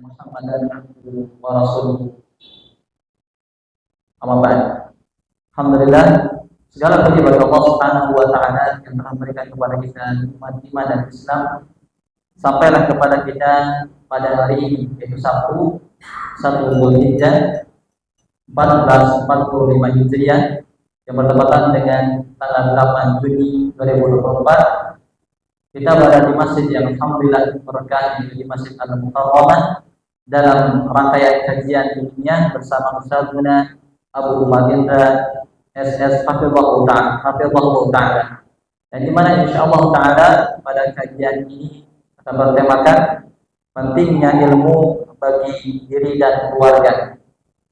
Muhammadan abduhu wa rasuluhu. Amma ba'd. Alhamdulillah, segala puji bagi Allah Subhanahu wa taala yang telah memberikan kepada kita nikmat iman dan Islam sampailah kepada kita pada hari ini, yaitu Sabtu 1 Zulhijjah 1445 Hijriah yang bertepatan dengan tanggal 8 Juni 2024. Kita berada di masjid yang alhamdulillah berkah, yaitu di Masjid Al-Mukarramah, dalam rangkaian kajian ilmiah bersama Ustazuna Abu Umar Indra SS Hafizahullah Ta'ala. Dan di mana insyaallah Ta'ala pada kajian ini akan bertemakan pentingnya ilmu bagi diri dan keluarga.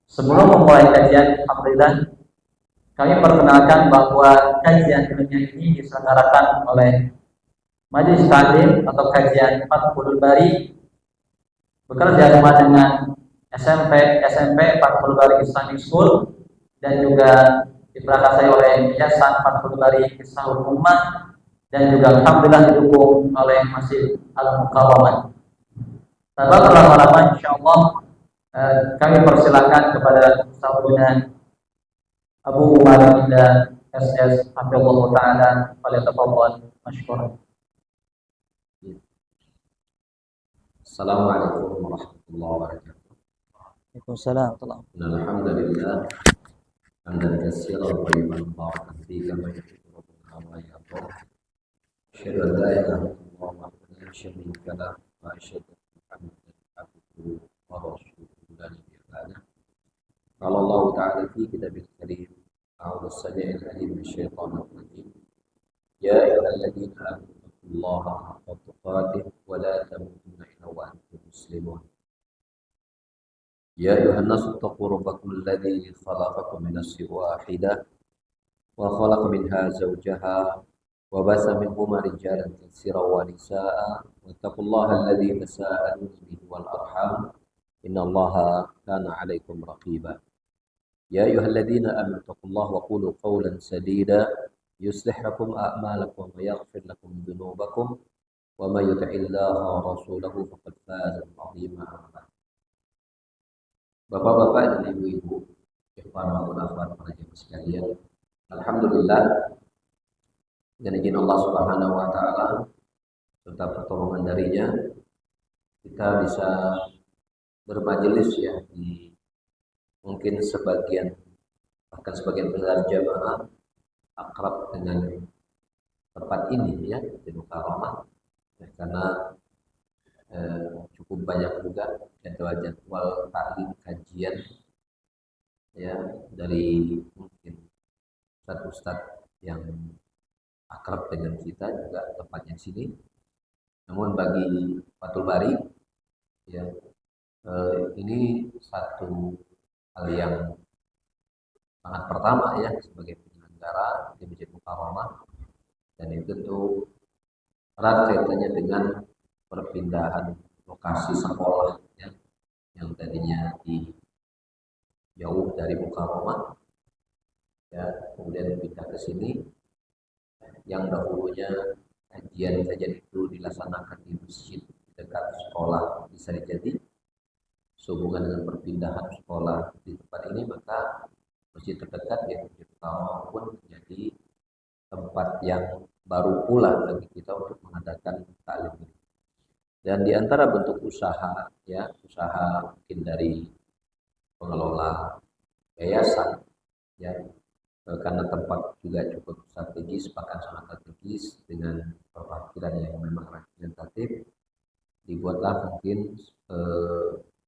Sebelum memulai kajian, alhamdulillah kami perkenalkan bahwa kajian ilmiah ini diselenggarakan oleh Majelis Ta'lim atau kajian Fathul Bari bekerja sama dengan SMP Fathul Bari Islamic School dan juga diprakarsai oleh Yayasan Fathul Bari Kisahul Ummah dan juga alhamdulillah didukung oleh Masjid Al-Mukarramah. Tanpa berlama-lama insyaallah kami persilakan kepada Ustazuna Abu Umar Indah SS Hafizahullah Ta'ala, falyatafadhal mashkuran. Assalamualaikum warahmatullahi wabarakatuh. Waalaikumsalam warahmatullahi wabarakatuh. Alhamdulillah hamdan katsiran thayyiban mubarakan fihi kama yuhibbu rabbuna wa yardah. Asyhadu an la ilaha illallah wahdahu la syarika lahu wa asyhadu anna Muhammadan abduhu wa rasuluhu la nabiyya ba'dah. Qala Allah ta'ala fi kitabil karim a'udzu samii'il 'aliim minasyaitonir rajiim. Ya ayyuhalladzina amanu taqullaha haqqa tuqatih wa la tamutunna illa wa antum muslimun. Ya ayuhan nasu taqu rabbakum alladzi khalaqakum min nafsin wahidah wa khalaqa minha zawjaha wa basa minhuma rijalan katsiran wa nisaa'a wattaqullaha alladzi tasaaluna bihi wal arham innallaha kana 'alaikum raqiba. Ya ayyuhalladzina amanu taqullaha wa qulu qawlan sadida yuslih lakum a'malakum wa yaghfir lakum dhunubakum wa may yuti'illaha wa rasulahu faqad faza fawzan 'azima. Bapak-bapak dan ibu-ibu, ikhwan maupun akhwat para jemaah sekalian, alhamdulillah dengan izin Allah Subhanahu wa taala serta pertolongan darinya kita bisa bermajelis ya di mungkin bahkan sebagian besar jamaah akrab dengan tempat ini ya di Mukarramah ya, karena cukup banyak juga jadwal taklim kajian ya dari mungkin ustadz yang akrab dengan kita juga tempatnya sini. Namun bagi Fathul Bari ya ini satu hal yang sangat pertama ya sebagai penyelenggara di Masjid Mukarramah, dan itu tentu erat kaitannya dengan perpindahan lokasi sekolah ya, yang tadinya jauh dari Mukarramah ya, kemudian pindah ke sini. Yang dahulunya kajian itu dilaksanakan di masjid dekat sekolah di Sarijadi, sehubungan dengan perpindahan sekolah di tempat ini, maka masjid terdekat yaitu Masjid Mukarramah pun menjadi tempat yang baru pula bagi kita untuk mengadakan taklim ini. Dan di antara bentuk usaha ya, usaha mungkin dari pengelola yayasan ya, karena tempat juga cukup strategis, bahkan sangat strategis dengan perwakilan yang memang representatif, dibuatlah mungkin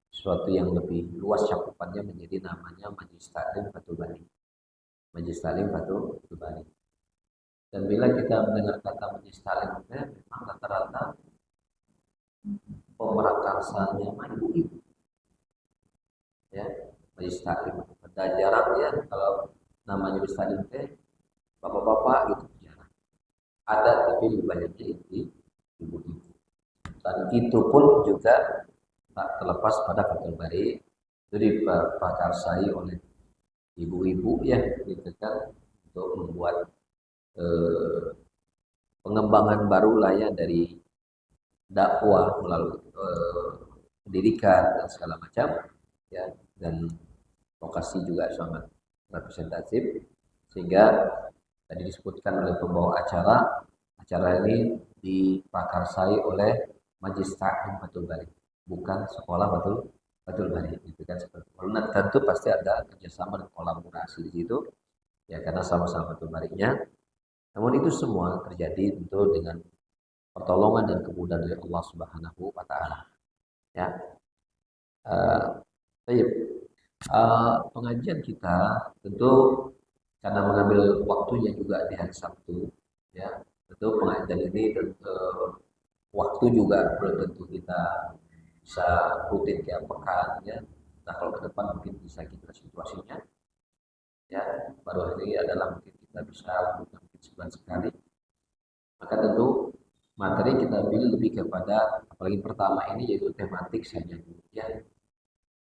sesuatu yang lebih luas cakupannya menjadi namanya Majelis Taklim Fathul Bari. Majelis Taklim Fathul Bari. Dan bila kita mendengar kata Majelis Taklim, memang rata-rata pemerakarsanya ibu-ibu ya, Majelis Taklim. Ada jarang ya kalau namanya Majelis Taklim bapak-bapak gitu, jarang. Ada tapi lebih banyaknya ibu-ibu. Dan itu pun juga tak terlepas pada Fathul Bari itu diprakarsai oleh ibu-ibu ya gitu kan, untuk membuat pengembangan baru lah ya dari dakwah melalui pendidikan dan segala macam, ya, dan lokasi juga sangat representatif, sehingga tadi disebutkan oleh pembawa acara ini diprakarsai oleh Majelis Ta'lim Fathul Bari, bukan sekolah Fathul Bari, gitu kan. Karena tentu pasti ada kerjasama dan kolaborasi di situ, ya, karena sama-sama Fathul Barinya. Namun itu semua terjadi tentu dengan pertolongan dan kemudahan dari Allah Subhanahu wa taala. Ya. Baik. Pengajian kita tentu karena mengambil waktunya juga di hari Sabtu, ya. Tentu pengajian ini waktu juga belum tentu kita bisa rutin tiap pekan, ya. Nah, kalau ke depan mungkin bisa kita situasinya, ya, baru hari adalah mungkin kita bisa lakukan mungkin sebulan sekali. Maka tentu materi kita pilih lebih kepada, apalagi pertama ini yaitu tematik saja, ya.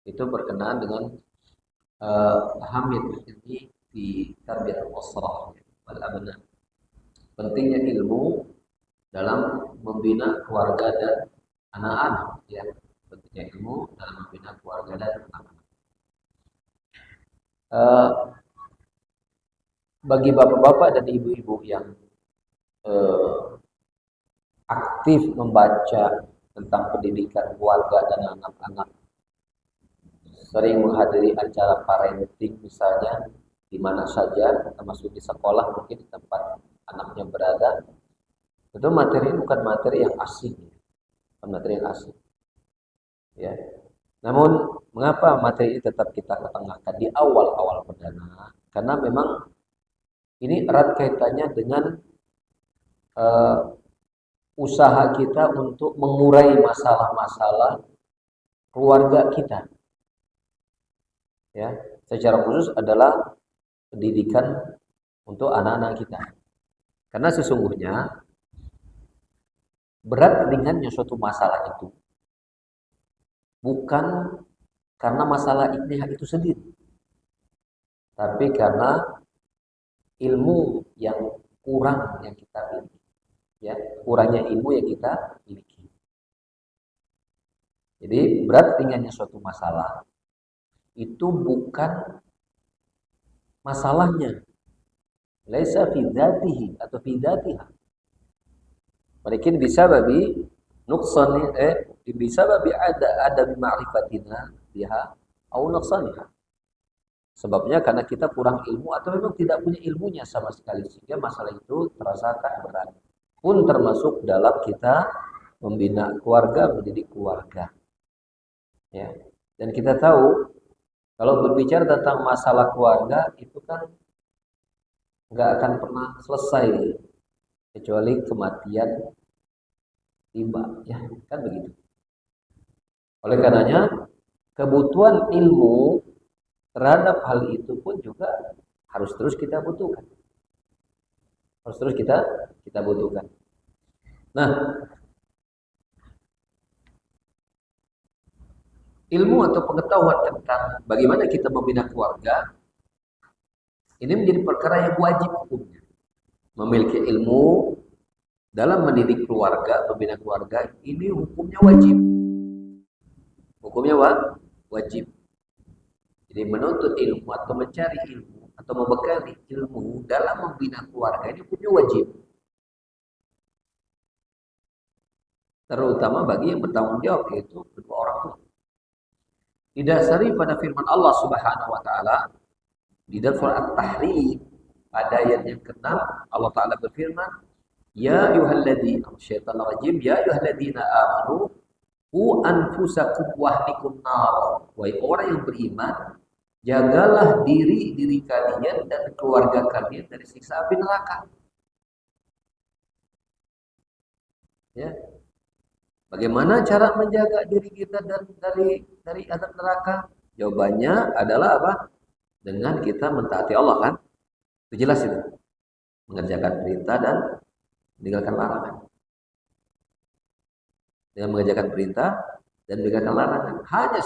Itu berkenaan dengan ahamiyat ini di tarbiyat al-usrah wal abna. Pentingnya ilmu dalam membina keluarga dan anak-anak, ya. Pentingnya ilmu dalam membina keluarga dan anak-anak. Bagi bapak-bapak dan ibu-ibu yang aktif membaca tentang pendidikan keluarga dan anak-anak, sering menghadiri acara parenting misalnya di mana saja, termasuk di sekolah mungkin di tempat anaknya berada, itu materi bukan materi yang asing, bukan materi yang asing, ya. Namun mengapa materi ini tetap kita ketengahkan di awal-awal perdana? Karena memang ini erat kaitannya dengan usaha kita untuk mengurai masalah-masalah keluarga kita, ya. Secara khusus adalah pendidikan untuk anak-anak kita. Karena sesungguhnya berat ringannya suatu masalah itu bukan karena masalah ini itu sendiri, tapi karena ilmu yang kurang yang kita miliki, ya, kurangnya ilmu yang kita miliki. Jadi berat ringannya suatu masalah itu bukan masalahnya, laisa fi dzatihi atau fi dzatiha. Mungkin bisa babi nuqsan, bisa babi ada ma'rifatina biha au nuqsaniha. Sebabnya karena kita kurang ilmu atau memang tidak punya ilmunya sama sekali, sehingga masalah itu terasa tak berat. Pun termasuk dalam kita membina keluarga, mendidik keluarga, ya. Dan kita tahu kalau berbicara tentang masalah keluarga itu kan nggak akan pernah selesai kecuali kematian tiba, ya, kan begitu. Oleh karenanya kebutuhan ilmu terhadap hal itu pun juga harus terus kita butuhkan. Harus terus kita butuhkan. Nah, ilmu atau pengetahuan tentang bagaimana kita membina keluarga ini menjadi perkara yang wajib hukumnya. Memiliki ilmu dalam mendidik keluarga, membina keluarga, ini hukumnya wajib. Hukumnya wajib. Jadi menuntut ilmu atau mencari ilmu atau membekali ilmu dalam membina keluarga ini hukumnya wajib. Terutama bagi yang bertanggung jawab, yaitu kedua orang tua. Didasari pada firman Allah Subhanahu wa taala di dalam surah At-Tahrim pada ayat yang ke-6, Allah taala berfirman, "Ya ayyuhalladzina syaitanir rajim, ya ayyuhalladzina amanu qu anfusakum wa ahlikum nar." Wahai orang yang beriman, jagalah diri kalian dan keluarga kalian dari siksa api neraka. Ya. Bagaimana cara menjaga diri kita dari azab neraka? Jawabannya adalah apa? Dengan kita mentaati Allah, kan? Itu jelas itu. Mengerjakan perintah dan meninggalkan larangan. Dengan mengerjakan perintah dan meninggalkan larangan. Hanya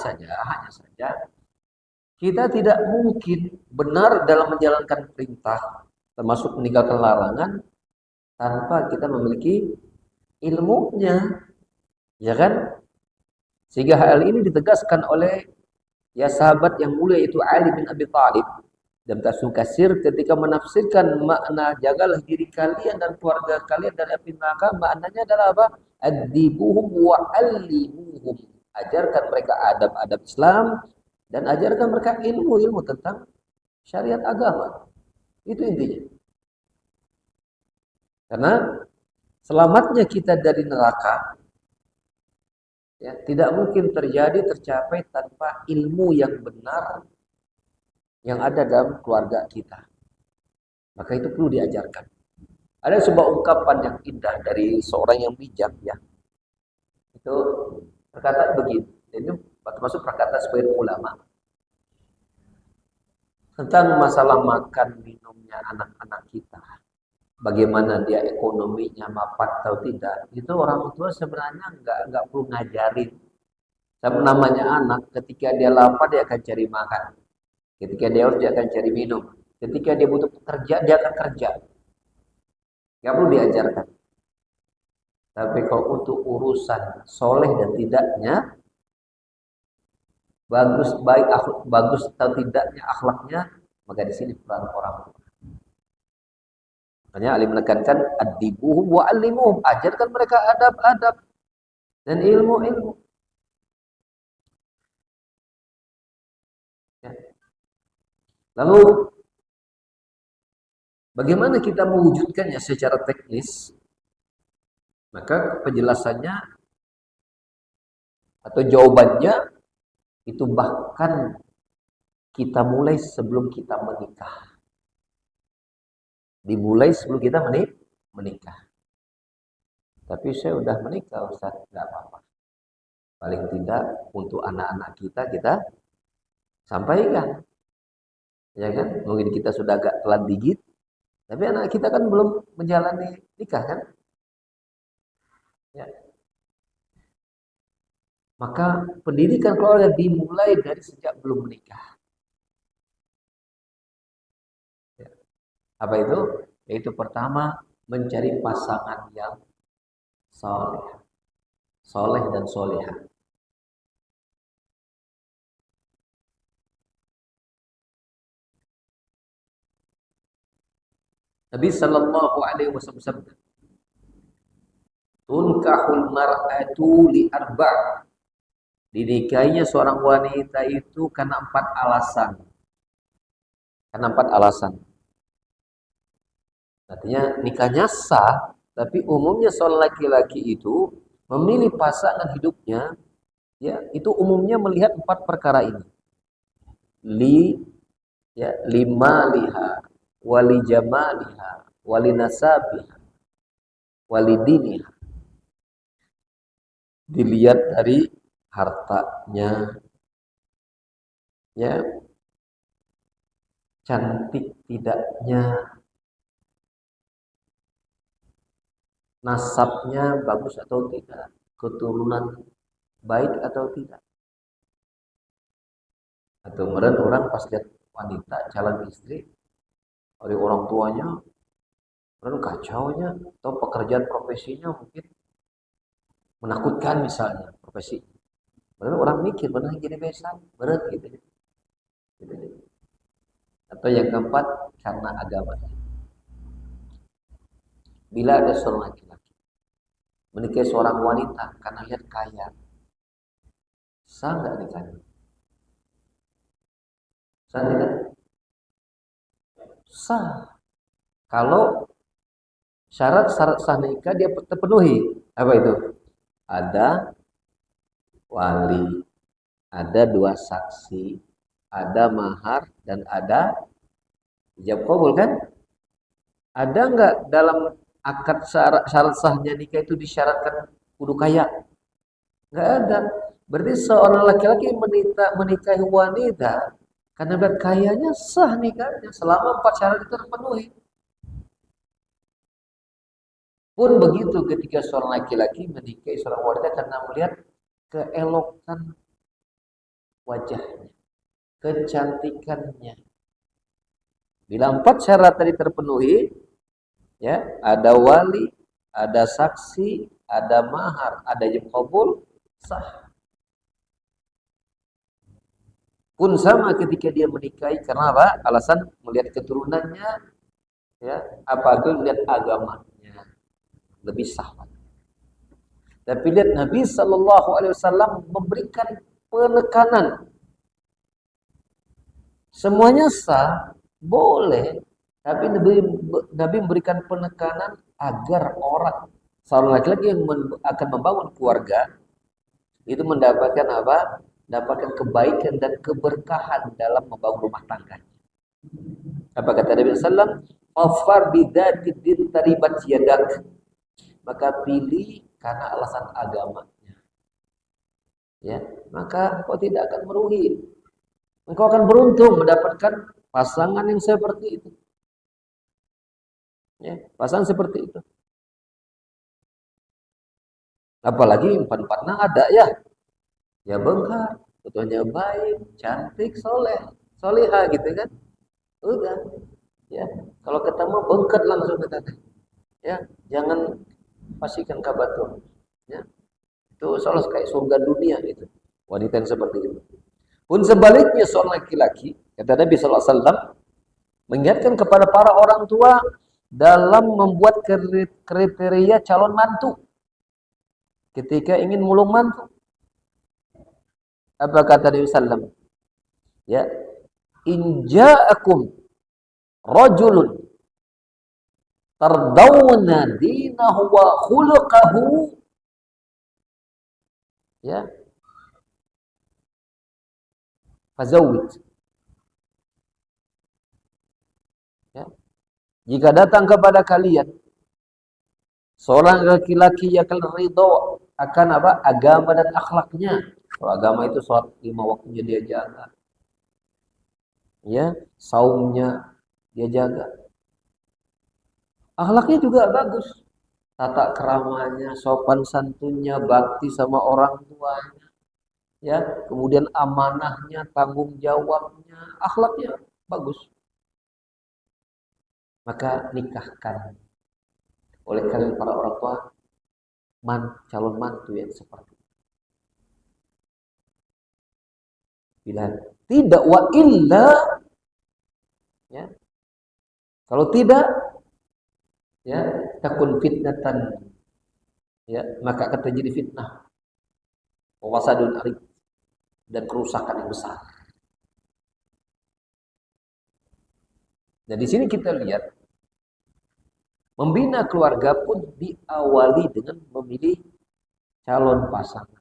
saja kita tidak mungkin benar dalam menjalankan perintah termasuk meninggalkan larangan tanpa kita memiliki ilmunya, ya kan? Sehingga hal ini ditegaskan oleh ya sahabat yang mulia itu Ali bin Abi Thalib dalam tafsir Katsir ketika menafsirkan makna jagalah diri kalian dan keluarga kalian dari api neraka, maknanya adalah apa? Adibuhum wa allimuhum. Ajarkan mereka adab-adab Islam dan ajarkan mereka ilmu-ilmu tentang syariat agama. Itu intinya. Karena selamatnya kita dari neraka ya, tidak mungkin tercapai tanpa ilmu yang benar yang ada dalam keluarga kita. Maka itu perlu diajarkan. Ada sebuah ungkapan yang indah dari seorang yang bijak ya. Itu perkataan begini. Ini termasuk perkataan sebagian ulama. Tentang masalah makan minumnya anak-anak kita. Bagaimana dia ekonominya mapan atau tidak. Itu orang tua sebenarnya enggak perlu ngajarin. Sama namanya anak, ketika dia lapar dia akan cari makan. Ketika dia haus dia akan cari minum. Ketika dia butuh kerja dia akan kerja. Enggak perlu diajarkan. Tapi kalau untuk urusan soleh dan tidaknya, bagus atau tidaknya akhlaknya, maka di sini peran orang tua. Makanya Ali menekankan adibuhum wa allimuhum, ajarkan mereka adab-adab dan ilmu-ilmu. Ya. Lalu bagaimana kita mewujudkannya secara teknis? Maka penjelasannya atau jawabannya itu bahkan kita mulai sebelum kita menikah. Dimulai sebelum kita menikah. Tapi saya udah menikah Ustaz, enggak apa-apa. Paling tidak untuk anak-anak kita sampaikan. Ya kan? Mungkin kita sudah agak telat dikit, tapi anak kita kan belum menjalani nikah kan? Ya. Maka pendidikan keluarga dimulai dari sejak belum menikah. Ya. Apa itu? Yaitu pertama mencari pasangan yang soleh dan solehah. Nabi Sallallahu Alaihi Wasallam bersabda, "Tunkahul mar'atu li arba'." Dinikahinya seorang wanita itu karena 4 alasan. Karena 4 alasan. Artinya nikahnya sah, tapi umumnya seorang laki-laki itu memilih pasangan hidupnya, ya itu umumnya melihat 4 perkara ini. Lima liha, wali jamaliha, wali nasabiha, wali diniha. Dilihat dari hartanya, ya, cantik tidaknya, nasabnya bagus atau tidak, keturunan baik atau tidak. Atau kemudian orang pas lihat wanita calon istri oleh orang tuanya, kemudian kacaunya atau pekerjaan profesinya mungkin menakutkan misalnya profesi. Kemudian orang mikir benar jadi besan, berat gitu. Atau yang keempat karena agamanya. Bila ada seorang laki-laki menikahi seorang wanita karena lihat kaya, sah nggak nikahnya? Sah tidak? Sah. Kalau syarat-syarat sah nikah dia terpenuhi. Apa itu? Ada wali, ada 2 saksi, ada mahar, dan ada ijab kabul kan? Ada nggak dalam akad syarat sahnya nikah itu disyaratkan kudu kaya? Nggak ada. Berarti seorang laki-laki menikahi wanita karena kayanya sah nikahnya selama 4 syarat itu terpenuhi. Pun begitu ketika seorang laki-laki menikahi seorang wanita karena melihat keelokan wajahnya, kecantikannya. Bila 4 syarat tadi terpenuhi, ya, ada wali, ada saksi, ada mahar, ada ijab kabul, sah. Pun sama ketika dia menikahi, karena apa? Alasan melihat keturunannya, ya, apalagi melihat agamanya lebih sah. Tapi lihat Nabi Shallallahu Alaihi Wasallam memberikan penekanan, semuanya sah, boleh, tapi Nabi memberikan penekanan agar orang, seorang laki-laki yang akan membangun keluarga itu mendapatkan apa? Mendapatkan kebaikan dan keberkahan dalam membangun rumah tangga. Apa kata Nabi Sallam? Fafar bidzati din taribat yadak. Maka pilih karena alasan agamanya. Ya, maka kau tidak akan merugi. Engkau akan beruntung mendapatkan pasangan yang seperti itu. Ya, pasangan seperti itu. Apalagi empat-empatnya ada ya. Ya bengkar, fotonya baik, cantik, soleh, solihah gitu kan. Udah. Ya, kalau ketemu bengket langsung kita. Ya, jangan pastikan kabar tuh. Ya. Itu soal kayak surga dunia itu. Wanita yang seperti itu. Pun sebaliknya seorang laki-laki, kata Nabi sallallahu alaihi wasallam, mengingatkan kepada para orang tua dalam membuat kriteria calon mantu. Ketika ingin mulung mantu. Apa kata Nabi sallallahu alaihi wasallam? Ya, in ja'akum rajulun tardawna dinahu wa khuluquhu, ya, fazawwij. Ya. Jika datang kepada kalian seorang laki-laki yang kalian ridho akan apa? Agama dan akhlaknya. Kalau agama itu sholat 5 waktunya dia jaga. Ya, saumnya dia jaga. Akhlaknya juga bagus. Tata keramanya, sopan santunnya, bakti sama orang tuanya. Ya, kemudian amanahnya, tanggung jawabnya, akhlaknya bagus. Maka nikahkan oleh kalian para orang tua calon mantu yang seperti itu. Bila tidak wa illa, ya, kalau tidak, ya, takun fitnatan, ya, maka akan terjadi fitnah, wasadun arif, dan kerusakan yang besar. Dan di sini kita lihat membina keluarga pun diawali dengan memilih calon pasangan.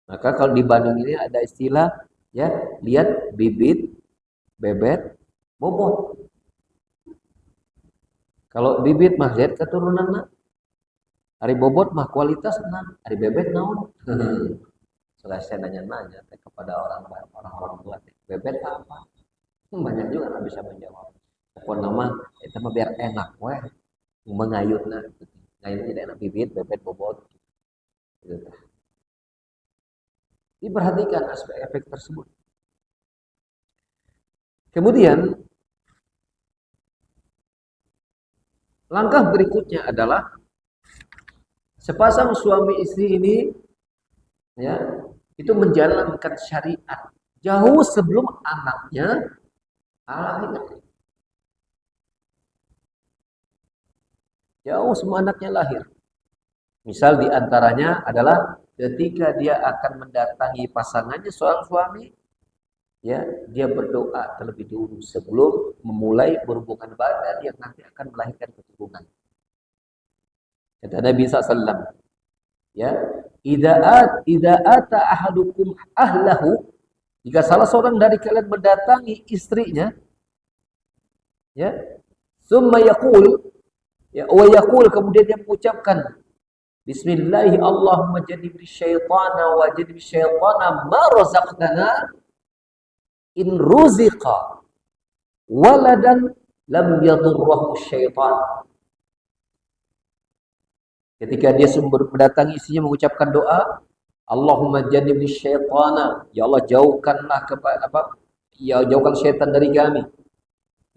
Maka kalau di Bandung ini ada istilah, ya, lihat bibit, bebet, bobot. Kalau bibit mah lihat keturunan nah. Hari bobot mah kualitas nah, hari bebet naon. Selesai nanya-nanya kepada orang tua, bebet apa? Banyak juga nggak bisa menjawab. Pokoknya nama itu mah biar enak weh. Mengayunna. Ngayunna tidak enak bibit, bebet, bobot. Gitu. Diperhatikan aspek efek tersebut. Kemudian langkah berikutnya adalah sepasang suami istri ini, ya, itu menjalankan syariat jauh sebelum anaknya lahir. Jauh sebelum anaknya lahir. Misal diantaranya adalah ketika dia akan mendatangi pasangannya seorang suami, ya, dia berdoa terlebih dulu sebelum memulai berhubungan badan yang nanti akan melahirkan keturunan. Kata Nabi SAW, ya, idza ata ahadukum ahlahu, jika salah seorang dari kalian mendatangi istrinya, ya, summa yaqul, ya, wa yaqul, kemudian dia mengucapkan bismillahi Allahumma jannibni syaitana wa jannib syaitana ma razaqtana, in ruziqa waladan lam yadurruhu syaitan. Ketika dia mendatangi istrinya mengucapkan doa, Allahumma jannibni syaitana, ya Allah jauhkanlah kepada apa? Ya jauhkan syaitan dari kami.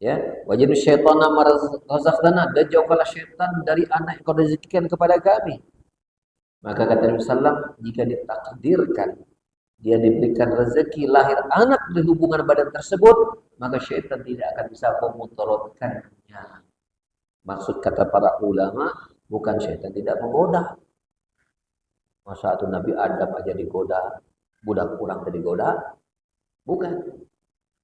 Ya, wajib syaitana ma razaqtana, dan jauhkanlah syaitan dari anak yang kau rezekikan kepada kami. Maka kata Nabi sallallahu, jika ditakdirkan dia diberikan rezeki lahir anak dari hubungan badan tersebut, maka syaitan tidak akan bisa memudaratkannya. Maksud kata para ulama, bukan syaitan tidak menggoda. Masa itu Nabi Adam aja digoda, budak kurang tadi digoda? Bukan.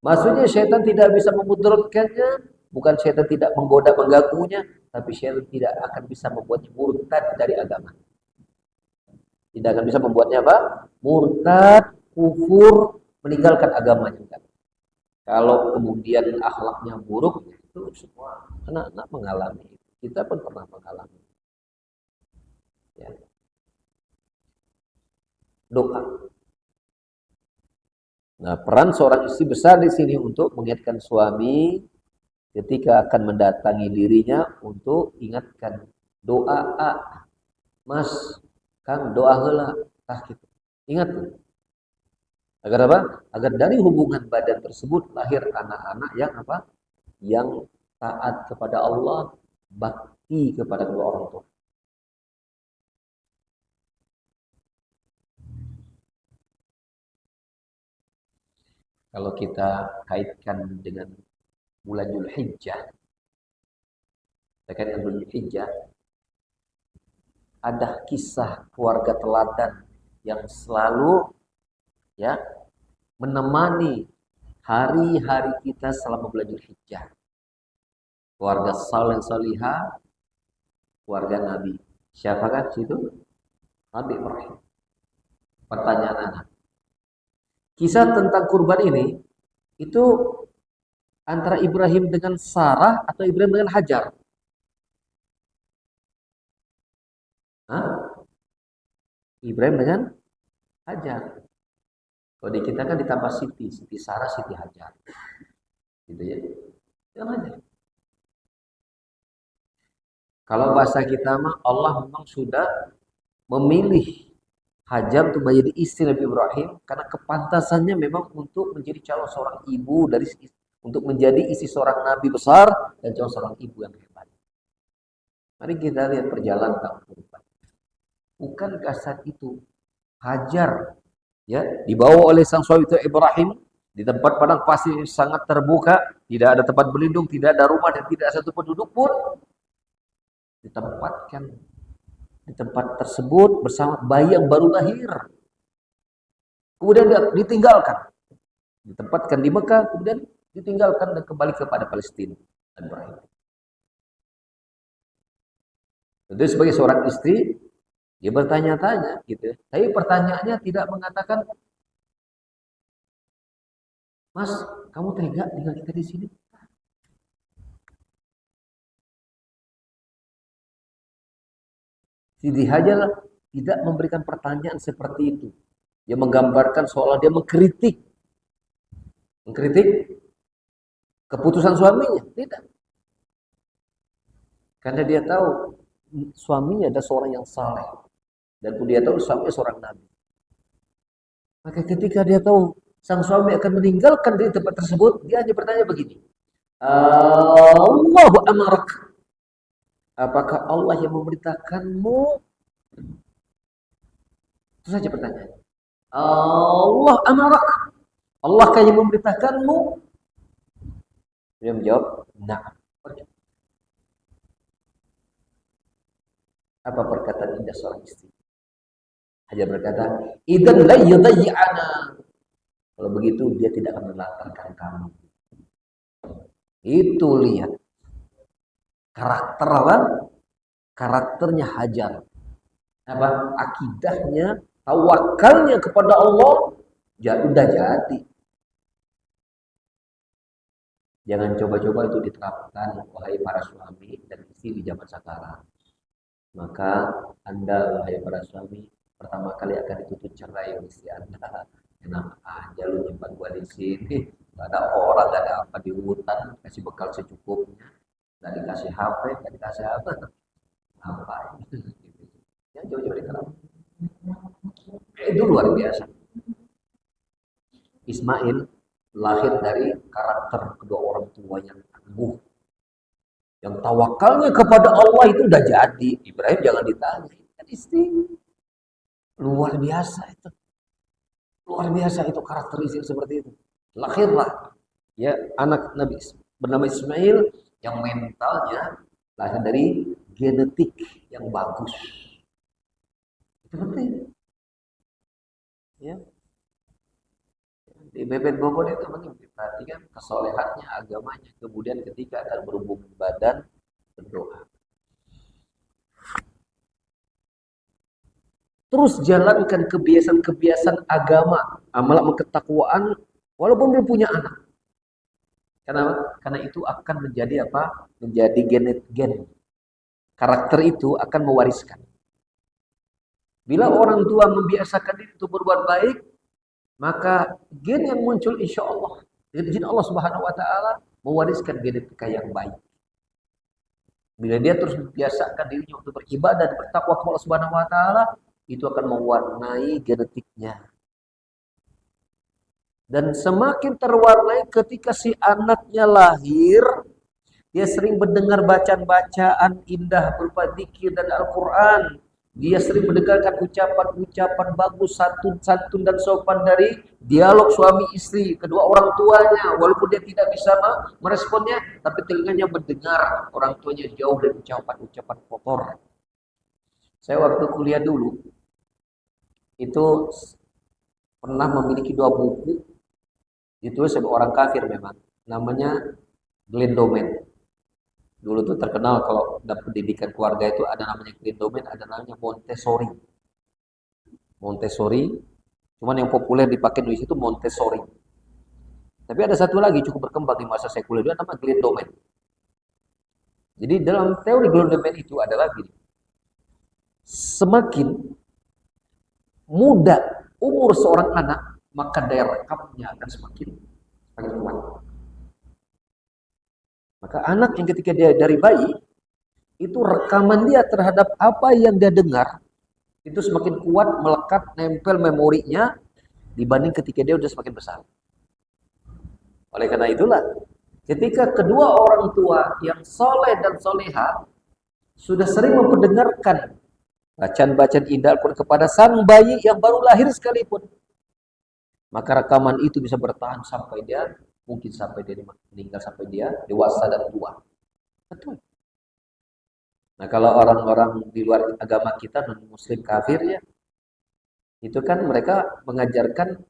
Maksudnya syaitan tidak bisa memudaratkannya, bukan syaitan tidak menggoda mengganggunya, tapi syaitan tidak akan bisa membuatnya murtad dari agama. Tidak akan bisa membuatnya apa? Murtad, kufur, meninggalkan agamanya. Kalau kemudian akhlaknya buruk, itu semua anak-anak mengalami. Kita pun pernah mengalami. Ya. Doa. Nah, peran seorang istri besar di sini untuk mengingatkan suami ketika akan mendatangi dirinya untuk ingatkan doa, Mas, Kang doa heula, gitu. Ingat tuh. Agar apa? Agar dari hubungan badan tersebut lahir anak-anak yang apa? Yang taat kepada Allah, bakti kepada kedua orang tua. Kalau kita kaitkan dengan bulan Dzulhijjah, terkait dengan bulan Dzulhijjah, ada kisah keluarga teladan yang selalu ya menemani hari-hari kita selama bulan Dzulhijjah. Keluarga saleh salihah, keluarga Nabi. Siapakah itu? Nabi Ibrahim. Pertanyaan anak. Kisah tentang kurban ini itu antara Ibrahim dengan Sarah atau Ibrahim dengan Hajar? Hah? Ibrahim dengan Hajar. Kalau di kita kan ditambah Siti Sarah, Siti Hajar. Gitu ya. Yang Hajar. Kalau bahasa kita mah Allah memang sudah memilih Hajar untuk menjadi istri Nabi Ibrahim karena kepantasannya memang untuk menjadi calon seorang ibu dari untuk menjadi istri seorang nabi besar dan calon seorang ibu yang hebat. Mari kita lihat perjalanan kehidupan. Bukankah saat itu Hajar ya dibawa oleh sang suami itu Ibrahim di tempat padang pasir sangat terbuka, tidak ada tempat berlindung, tidak ada rumah dan tidak ada satu penduduk pun, ditempatkan di tempat tersebut bersama bayi yang baru lahir. Kemudian dia ditinggalkan, ditempatkan di Mekah, kemudian ditinggalkan dan kembali kepada Palestina. Ibrahim. Tentu sebagai seorang istri, dia bertanya-tanya, gitu. Tapi pertanyaannya tidak mengatakan, Mas, kamu tega tinggal kita di sini? Siti Hajar tidak memberikan pertanyaan seperti itu. Dia menggambarkan seolah dia mengkritik keputusan suaminya. Tidak. Karena dia tahu suaminya adalah seorang yang saleh. Dan pun dia tahu suaminya seorang nabi. Maka ketika dia tahu sang suami akan meninggalkan di tempat tersebut, dia hanya bertanya begini. Allahu amarak. Apakah Allah yang memerintahkanmu? Itu saja pertanyaannya. Allah amarak. Allah yang memerintahkanmu? Dia menjawab, nah. Apa perkataan indah seorang istri? Hajar berkata, idan la yudayyi'ana. Kalau begitu dia tidak akan melantarkan kamu. Itu lihat karakter apa? Karakternya Hajar. Apa? Akidahnya, tawakalnya kepada Allah, udah jadi. Jangan coba-coba itu diterapkan, wahai para suami dan istri di zaman sekarang. Maka Anda, wahai para suami, pertama kali akan dituntut cerai oleh istri Anda. Enak aja lu nyimpan gua di sini, gak ada orang, gak ada apa di hutan, kasih bekal secukupnya, gak dikasih HP, gak dikasih apa, ya jauh-jauh diterapkan. Itu luar biasa. Ismail lahir dari karakter kedua orang tua yang tangguh, yang tawakalnya kepada Allah itu udah jadi. Ibrahim jangan ditanya, kan istri luar biasa itu, Luar biasa itu karakteristik seperti itu. Lahirlah ya anak Nabi bernama Ismail yang mentalnya lahir dari genetik yang bagus. Itu penting. Ya. Di bebet bobot itu penting diperhatikan kesolehannya, agamanya, kemudian ketika akan berhubungan badan berdoa. Terus jalankan kebiasaan-kebiasaan agama, amalan ketakwaan walaupun belum punya anak. Karena itu akan menjadi apa? Menjadi gen. Karakter itu akan mewariskan. Bila orang tua membiasakan diri untuk berbuat baik, maka gen yang muncul insya Allah dengan izin Allah Subhanahu Wa Taala mewariskan genetika yang baik. Bila dia terus membiasakan dirinya untuk beribadah dan bertakwa kepada Allah Subhanahu Wa Taala, itu akan mewarnai genetiknya. Dan semakin terwarnai ketika si anaknya lahir, dia sering mendengar bacaan-bacaan indah berupa zikir dan Al-Quran. Dia sering mendengarkan ucapan-ucapan bagus, santun dan sopan dari dialog suami istri, kedua orang tuanya. Walaupun dia tidak bisa meresponnya, tapi telinganya mendengar orang tuanya jauh dari ucapan-ucapan kotor. Saya waktu kuliah dulu, itu pernah memiliki 2 buku. Itu seorang kafir memang. Namanya Glenn Doman. Dulu tuh terkenal kalau dalam pendidikan keluarga itu ada namanya Glenn Doman, ada namanya Montessori. Montessori, cuman yang populer dipakai di situ Montessori. Tapi ada satu lagi cukup berkembang di masa saya kuliah, dia namanya Glenn Doman. Jadi dalam teori Glenn Doman itu adalah gini. Semakin muda umur seorang anak, maka daya rekamnya akan semakin kuat. Maka anak yang ketika dia dari bayi, itu rekaman dia terhadap apa yang dia dengar, itu semakin kuat, melekat, nempel memorinya, dibanding ketika dia sudah semakin besar. Oleh karena itulah, ketika kedua orang tua yang soleh dan soleha, sudah sering memperdengarkan bacaan-bacaan indah Al-Quran kepada sang bayi yang baru lahir sekalipun, maka rekaman itu bisa bertahan sampai dia meninggal, sampai dia dewasa dan tua. Betul. Nah, kalau orang-orang di luar agama kita, non-muslim kafir ya, itu kan mereka mengajarkan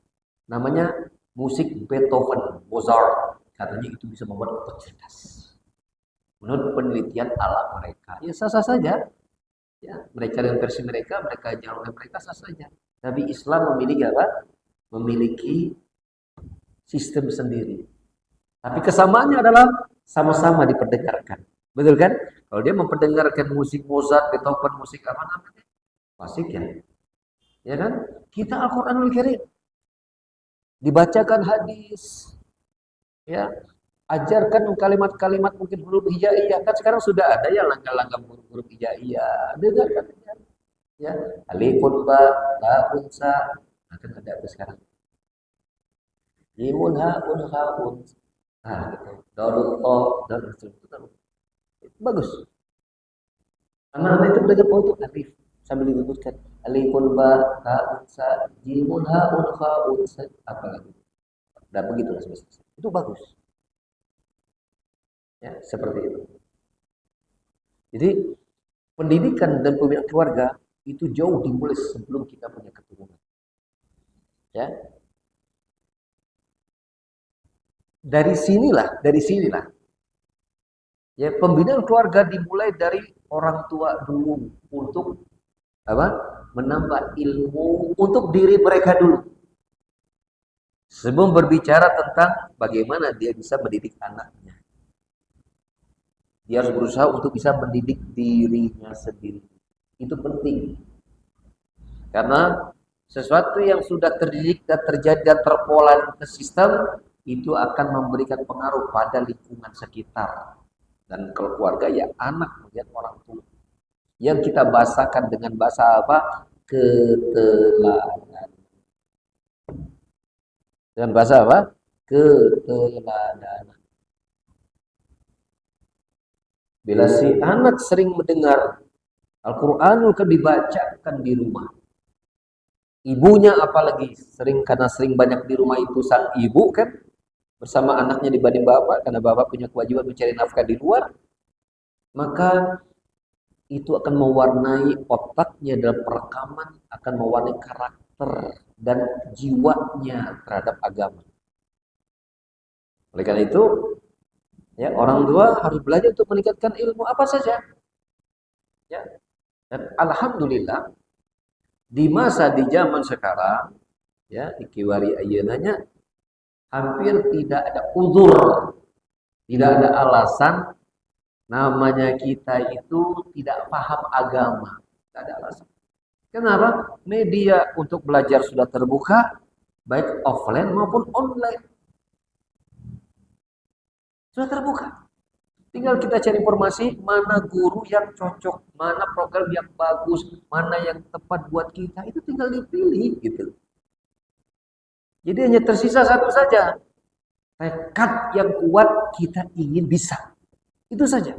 namanya musik Beethoven, Mozart. Katanya itu bisa membuat otak cerdas. Menurut penelitian alam mereka, ya sah-sah saja. Ya, mereka dengan versi mereka jalur mereka sah saja. Tapi Islam memiliki apa? Memiliki sistem sendiri. Tapi kesamaannya adalah sama-sama diperdengarkan. Betul kan? Kalau dia memperdengarkan musik Mozart, Beethoven, musik apa namanya? Klasik ya. Ya kan? Kita Al-Qur'anul Karim. Dibacakan hadis. Ya. Ajarkan kalimat-kalimat mungkin huruf hijaiyah. Kan sekarang sudah ada ya langkah-langkah huruf hijaiyah. Dengarkan ya. Alifun ba, ta'un sa. Nah, kan ada sekarang. Jimun ha'un ha'un. Nah, gitu. Darul to, darul itu bagus. Anak-anak itu belajar untuk alif sambil disebutkan alifun ba, ta'un sa, jimun ha'un ha'un sa, apa lagi. Dan begitulah selesai. Itu bagus. Ya, seperti itu. Jadi pendidikan dan pembinaan keluarga itu jauh dimulai sebelum kita punya keturunan. Ya. Dari sinilah ya, pembinaan keluarga dimulai dari orang tua dulu untuk apa? Menambah ilmu untuk diri mereka dulu. Sebelum berbicara tentang bagaimana dia bisa mendidik anaknya. Dia harus berusaha untuk bisa mendidik dirinya sendiri. Itu penting. Karena sesuatu yang sudah terdidik dan terjadi dan terpola ke sistem, itu akan memberikan pengaruh pada lingkungan sekitar. Dan kalau keluarga ya anak melihat orang tua. Yang kita bahasakan dengan bahasa apa? Keteladanan. Dengan bahasa apa? Keteladanan. Bila si anak sering mendengar Al-Quranul Karim dibacakan di rumah, Ibunya apalagi karena sering banyak di rumah itu sang ibu kan bersama anaknya dibanding bapak, karena bapak punya kewajiban mencari nafkah di luar, maka itu akan mewarnai otaknya dalam perekaman, akan mewarnai karakter dan jiwanya terhadap agama. Oleh karena itu, ya orang tua harus belajar untuk meningkatkan ilmu apa saja. Ya. Dan alhamdulillah di zaman sekarang, ya di kiwari ayeunanya hampir tidak ada uzur, tidak ada alasan namanya kita itu tidak paham agama. Tidak ada alasan. Kenapa? Media untuk belajar sudah terbuka, baik offline maupun online. Sudah terbuka. Tinggal kita cari informasi mana guru yang cocok, mana program yang bagus, mana yang tepat buat kita. Itu tinggal dipilih gitu. Jadi hanya tersisa satu saja. Tekad yang kuat kita ingin bisa. Itu saja.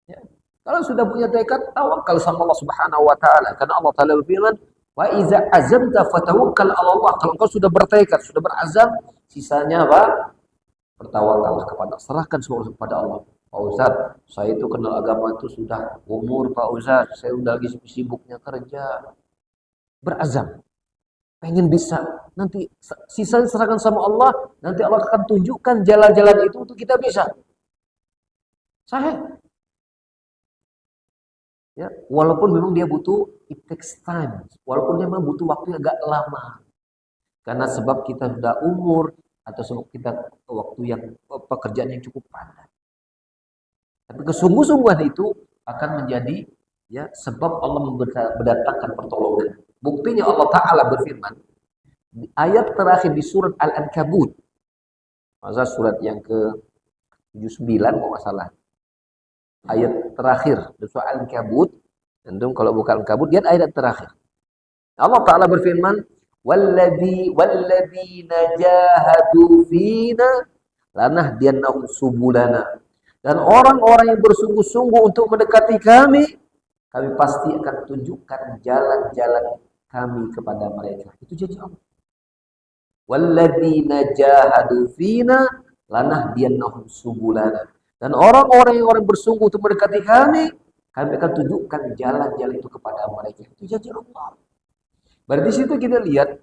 Ya. Kalau sudah punya tekad, tawakal sama Allah Subhanahu wa taala. Karena Allah Taala berfirman, "Wa iza azamta fatawakkal 'ala Allah." Kalau engkau sudah bertekad, sudah berazam, sisanya apa? Bertawakallah kepada, serahkan semua kepada Allah. Pak Ustaz, saya itu kenal agama itu sudah umur, Pak Ustaz, saya udah lagi sibuknya kerja. Berazam, pengen bisa. Nanti sisanya serahkan sama Allah, nanti Allah akan tunjukkan jalan-jalan itu untuk kita bisa. Sahih. Ya, walaupun memang dia butuh, it takes time. Walaupun dia memang butuh waktu agak lama. Karena sebab kita sudah umur atau sebab kita waktu yang pekerjaan yang cukup padat. Tapi kesungguh-sungguhan itu akan menjadi ya sebab Allah mendatangkan pertolongan. Buktinya Allah Ta'ala berfirman di ayat terakhir di surat Al-Ankabut. Masa surat yang ke-79 kalau nggak salah. Ayat terakhir di surat Al-Ankabut. Tentu kalau bukan Al-Ankabut dia ayat terakhir. Allah Ta'ala berfirman, walladzina jahadu fina lanahdiyannahum subulana. Dan orang-orang yang bersungguh-sungguh untuk mendekati kami pasti akan tunjukkan jalan-jalan kami kepada mereka. Itu janji Allah. Walladzina jahadu fina lanahdiyannahum subulana. Dan orang-orang yang bersungguh untuk mendekati kami akan tunjukkan jalan-jalan itu kepada mereka. Itu janji Allah. Berarti situ kita lihat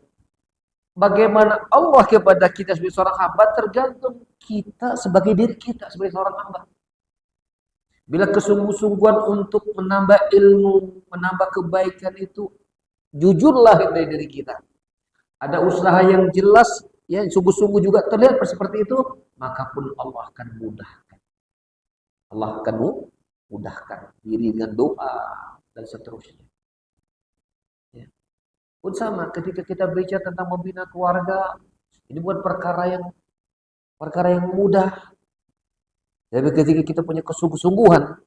bagaimana Allah kepada kita sebagai seorang hamba tergantung kita sebagai diri kita sebagai seorang hamba. Bila kesungguh-sungguhan untuk menambah ilmu, menambah kebaikan itu, jujurlah dari diri kita. Ada usaha yang jelas, ya sungguh-sungguh juga terlihat seperti itu, maka pun Allah akan mudahkan. Allah akan mudahkan diri dengan doa dan seterusnya. Ya. Pun sama, ketika kita bicara tentang membina keluarga, ini bukan perkara yang mudah. Tapi ketika kita punya kesungguh-sungguhan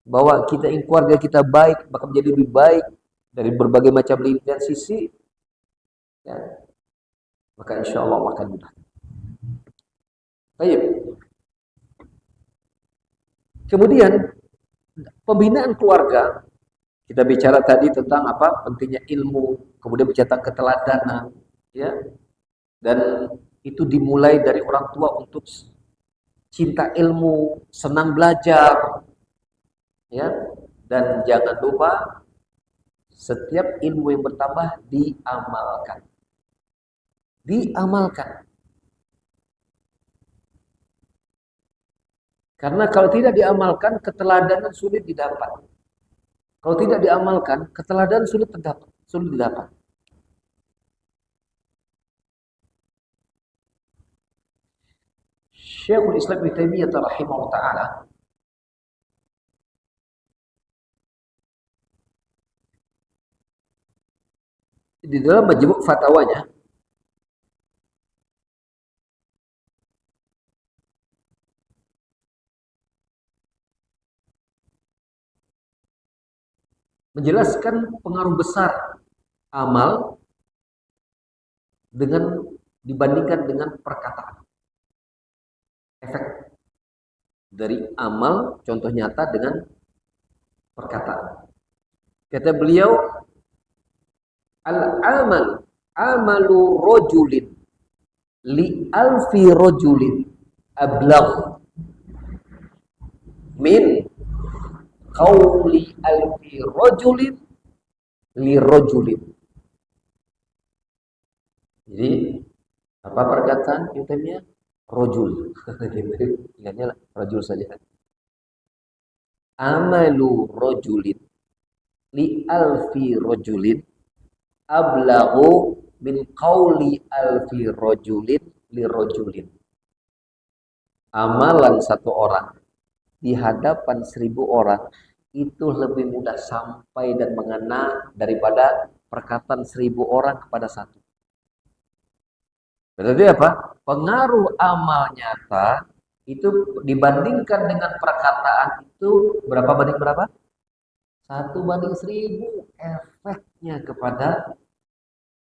bahwa kita ingin keluarga kita baik, bahkan menjadi lebih baik dari berbagai macam lini sisi, ya, maka insya Allah akan mudah. Baik. Kemudian pembinaan keluarga, kita bicara tadi tentang apa pentingnya ilmu, kemudian bicara tentang keteladanan, ya, dan itu dimulai dari orang tua untuk cinta ilmu, senang belajar, ya, dan jangan lupa setiap ilmu yang bertambah diamalkan. Diamalkan. Karena kalau tidak diamalkan, keteladanan sulit didapat. Kalau tidak diamalkan, keteladanan sulit didapat. Syekhul Islam Ibnu Taimiyah rahimahullah taala di dalam majmu' fatwanya menjelaskan pengaruh besar amal dibandingkan dengan perkataan. Efek dari amal contoh nyata dengan perkataan. Kata beliau, Al-amal amalu rajulin li alfi rajulin ablagh min qauli alfi rajulin li rajulin. Jadi apa perkataan intinya? Rajul. Ingatnya rajul saja. Amalu rajulin li alfi rajulin ablaghu min qauli alfi rajulin li rajulin. Amalan satu orang di hadapan 1000 orang itu lebih mudah sampai dan mengena daripada perkataan 1000 orang kepada satu. Berarti apa? Pengaruh amal nyata itu dibandingkan dengan perkataan itu berapa banding berapa? 1 banding 1000 efeknya kepada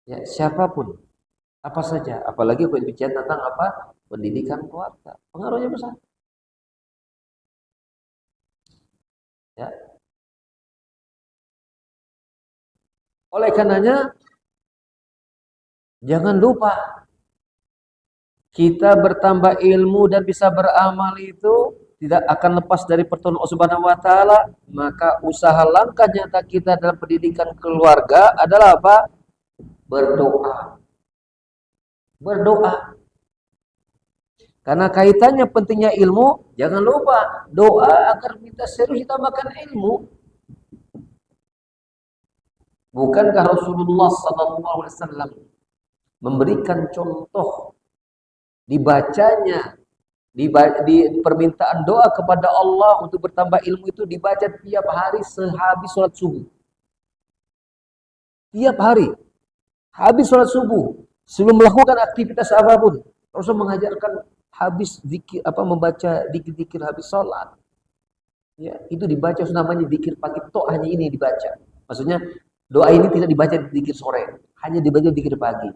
ya siapapun, apa saja, apalagi berbicara tentang apa? Pendidikan keluarga, pengaruhnya besar. Ya. Oleh karenanya jangan lupa kita bertambah ilmu dan bisa beramal itu tidak akan lepas dari pertolongan Allah Subhanahu wa taala, maka usaha langkah nyata kita dalam pendidikan keluarga adalah apa? Berdoa. Berdoa. Karena kaitannya pentingnya ilmu, jangan lupa doa agar kita serius ditambahkan ilmu. Bukankah Rasulullah SAW memberikan contoh dibacanya di permintaan doa kepada Allah untuk bertambah ilmu itu dibaca tiap hari sehabis sholat subuh. Tiap hari habis sholat subuh sebelum melakukan aktivitas apapun, Rasul mengajarkan habis zikir membaca zikir habis sholat. Ya, itu dibaca namanya zikir pagi tok, hanya ini dibaca. Maksudnya doa ini tidak dibaca zikir sore, hanya dibaca zikir pagi.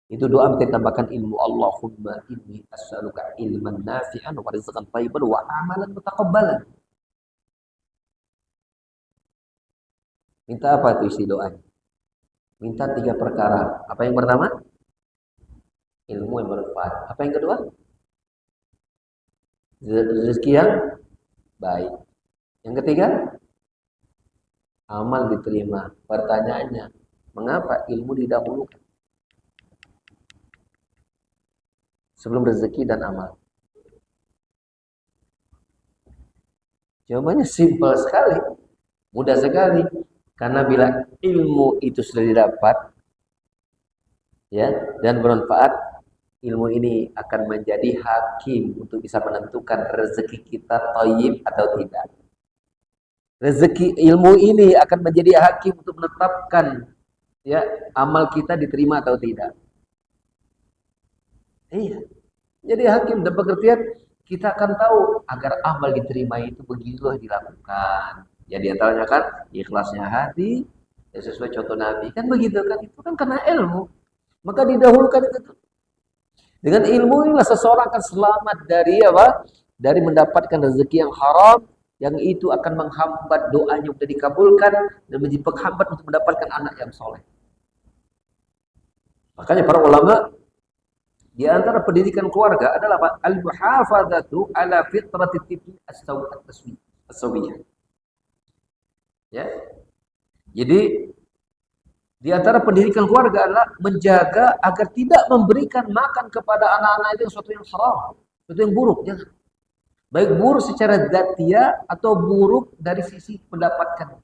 Itu doa minta tambahkan ilmu. Allahumma inni as'aluka ilman nafi'an wa rizqan thayyiban wa amalan mutaqabbalan. Minta apa itu isi doanya? Minta 3 perkara. Apa yang pertama? Ilmu yang bermanfaat. Apa yang kedua? Rezeki yang baik. Yang ketiga? Amal diterima. Pertanyaannya, mengapa ilmu didahulukan sebelum rezeki dan amal? Jawabannya simpel sekali, mudah sekali. Karena bila ilmu itu sudah didapat, ya, dan bermanfaat, ilmu ini akan menjadi hakim untuk bisa menentukan rezeki kita thayyib atau tidak. Rezeki ilmu ini akan menjadi hakim untuk menetapkan ya amal kita diterima atau tidak. Iya. Jadi hakim dan pengertian kita akan tahu agar amal diterima itu begitulah dilakukan. Ya diantaranya kan ikhlasnya hati, ya sesuai contoh Nabi kan begitu kan, itu kan karena ilmu. Maka didahulukan itu. Dengan ilmu inilah seseorang akan selamat dari apa? Dari mendapatkan rezeki yang haram, yang itu akan menghambat doanya untuk dikabulkan dan menjadi penghambat untuk mendapatkan anak yang soleh. Makanya para ulama di antara pendidikan keluarga adalah apa? Al-muhafadzatu ala fitrati tifli as-sawiyah. Ya. Jadi di antara pendidikan keluarga adalah menjaga agar tidak memberikan makan kepada anak-anak itu sesuatu yang haram, sesuatu yang buruk, jangan. Baik buruk secara dzatiyah atau buruk dari sisi mendapatkan.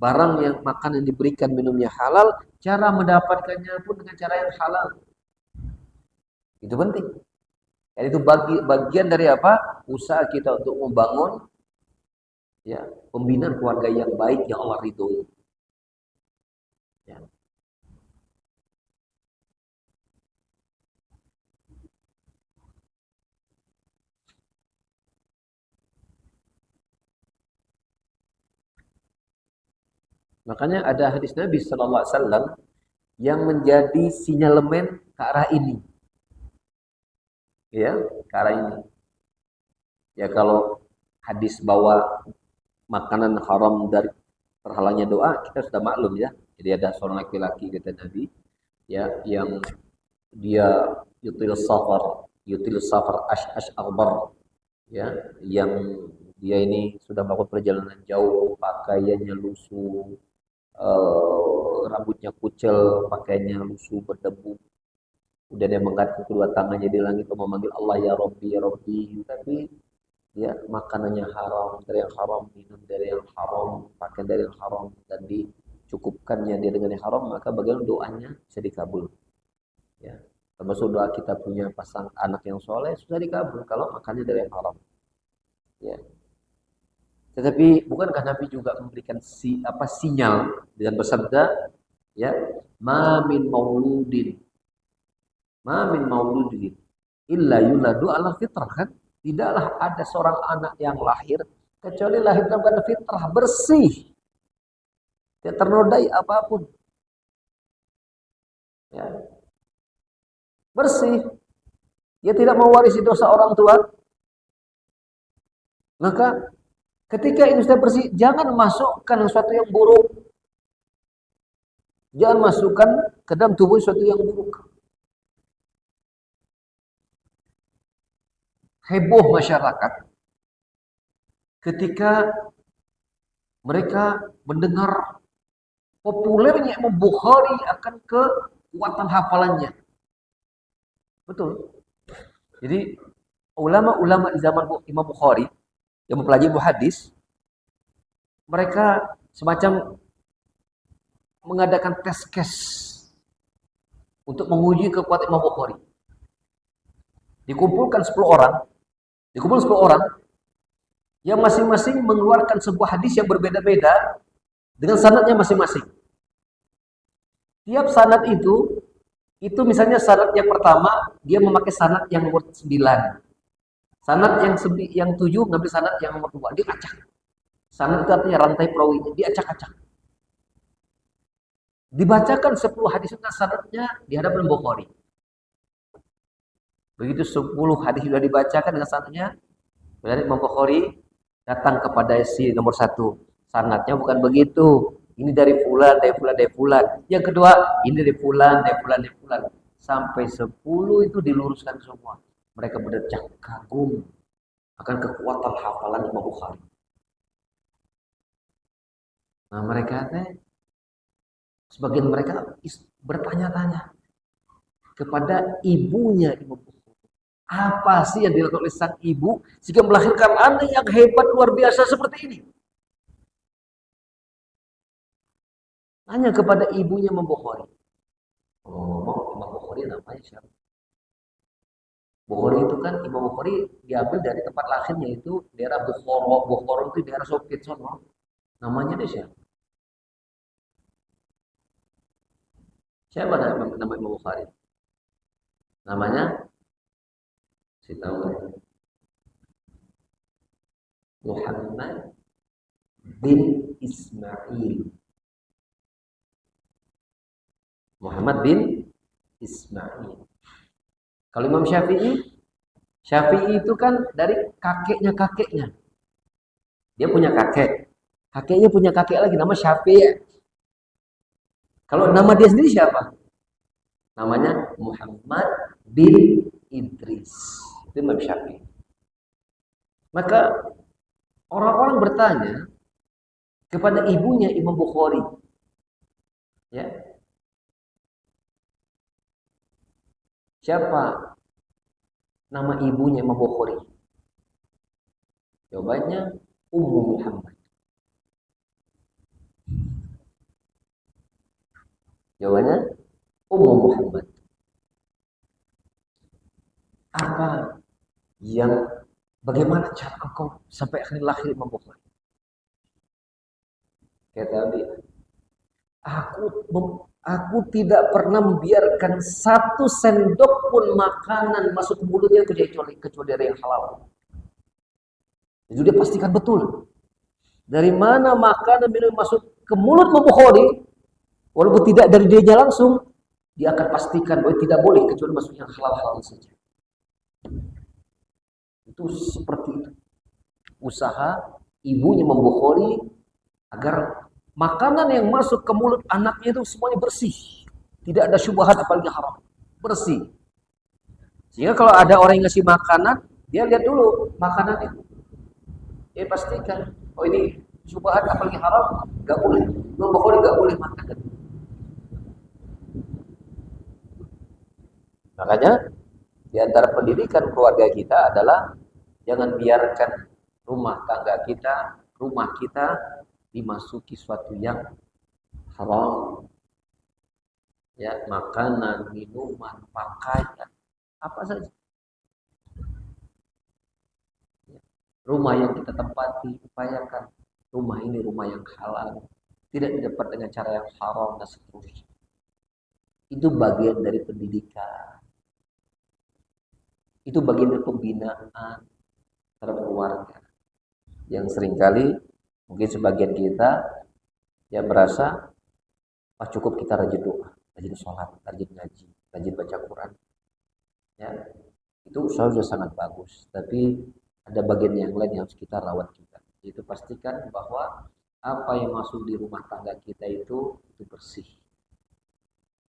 Barang yang makan yang diberikan minumnya halal, cara mendapatkannya pun dengan cara yang halal. Itu penting. Dan itu bagian dari apa? Usaha kita untuk membangun ya pembinaan keluarga yang baik yang Allah ridhoi. Ya. Makanya ada hadis Nabi Sallallahu Alaihi Wasallam yang menjadi sinyalemen ke arah ini. Ya, ke arah ini. Ya kalau hadis bahwa makanan haram dari terhalangnya doa, kita sudah maklum ya. Jadi ada seorang laki-laki kata Nabi ya yang dia yutil safar ash akbar ya, yang dia ini sudah melakukan perjalanan jauh, pakaiannya lusuh, rambutnya kucel, pakaiannya lusuh berdebu. Kemudian dia mengangkat kedua tangannya di langit untuk memanggil Allah ya Rabbi, tapi ya makanannya haram, dari yang haram, minum dari yang haram, pakaian dari yang haram, dan dicukupkannya dia dengan yang haram, maka bagaimana doanya bisa dikabul. Ya, termasuk doa kita punya pasang anak yang soleh sudah dikabul kalau makannya dari yang haram. Ya. Tetapi bukankah Nabi juga memberikan sinyal dengan bersabda, ya, ma min mauludin illa yuladu ala fitrah, kan? Tidaklah ada seorang anak yang lahir kecuali lahir dalam keadaan fitrah, bersih, tidak ternodai apapun. Ya. Bersih. Dia tidak mewarisi dosa orang tua. Maka ketika ini sudah bersih, jangan masukkan sesuatu yang buruk. Jangan masukkan ke dalam tubuh sesuatu yang buruk. Heboh masyarakat ketika mereka mendengar populernya Imam Bukhari akan kekuatan hafalannya. Betul. Jadi ulama-ulama di zaman Imam Bukhari yang mempelajari hadis, mereka semacam mengadakan tes case untuk menguji kekuatan Imam Bukhari. Dikumpulkan 10 orang yang masing-masing mengeluarkan sebuah hadis yang berbeda-beda dengan sanadnya masing-masing. Tiap sanad itu misalnya sanad yang pertama dia memakai sanad yang nomor 9. Sanad yang 7 ngambil sanad yang nomor 2. Dia acak. Sanad itu artinya rantai perawinya, dia acak-acak. Dibacakan 10 hadis dengan sanadnya di hadapan Bukhari. Begitu 10 hadis sudah dibacakan dengan sanadnya, berarti Imam Bukhari datang kepada si nomor 1. Sanadnya bukan begitu. Ini dari fulan, dari fulan, dari fulan. Yang kedua, ini dari fulan, dari fulan, dari fulan. Sampai 10 itu diluruskan semua. Mereka berdecak kagum akan kekuatan hafalan Imam Bukhari. Nah, mereka sebagian mereka bertanya-tanya kepada ibunya Imam Bukhari. Apa sih yang dilakukan oleh sang ibu sehingga melahirkan anak yang hebat luar biasa seperti ini? Tanya kepada ibunya Imam Bukhari. Oh, Imam Bukhari namanya siapa? Bukhari itu kan Imam Bukhari diambil dari tempat lahirnya itu daerah Bukhara. Bukhara itu daerah Sopit sono. Namanya dia siapa? Siapa nama Imam Bukhari? Namanya saya tahu ya. Muhammad bin Ismail. Muhammad bin Ismail. Kalau Imam Syafi'i itu kan dari kakeknya. Dia punya kakek. Kakeknya punya kakek lagi nama Syafi'i. Kalau nama dia sendiri siapa? Namanya Muhammad bin Idris. Itu Imam Syafi'i. Maka orang-orang bertanya kepada ibunya Imam Bukhari. Ya. Siapa nama ibunya Imam Bukhari? Jawabannya Ummu Muhammad. Jawabannya Ummu Muhammad. Apa yang bagaimana cara engkau sampai akhir lahir Imam Bukhari? Kata dia, aku tidak pernah membiarkan 1 sendok pun makanan masuk ke mulutnya kecuali dari yang halal. Jadi dia pastikan betul dari mana makanan minum masuk ke mulut Imam Bukhari, walaupun tidak dari dia langsung, dia akan pastikan bahwa tidak boleh kecuali masuk yang halal-halal saja. Itu seperti itu usaha ibunya membukhari agar makanan yang masuk ke mulut anaknya itu semuanya bersih. Tidak ada syubhat apalagi haram. Bersih. Sehingga kalau ada orang yang ngasih makanan, dia lihat dulu makanan itu. Dia pastikan, oh ini syubhat apalagi haram, nggak boleh. Imam Bukhari nggak boleh makan. Makanya di antara pendidikan keluarga kita adalah jangan biarkan rumah tangga kita, rumah kita dimasuki suatu yang haram. Ya, makanan, minuman, pakaian, apa saja. Rumah yang kita tempati, upayakan rumah ini rumah yang halal, tidak didapat dengan cara yang haram dan seterusnya. Itu bagian dari pendidikan. Itu bagian dari pembinaan terhadap keluarga. Yang seringkali mungkin sebagian kita yang merasa cukup kita rajin doa, rajin sholat, rajin ngaji, rajin baca Quran. Ya, itu usaha sudah sangat bagus. Tapi ada bagian yang lain yang harus kita rawat juga. Itu pastikan bahwa apa yang masuk di rumah tangga kita itu bersih.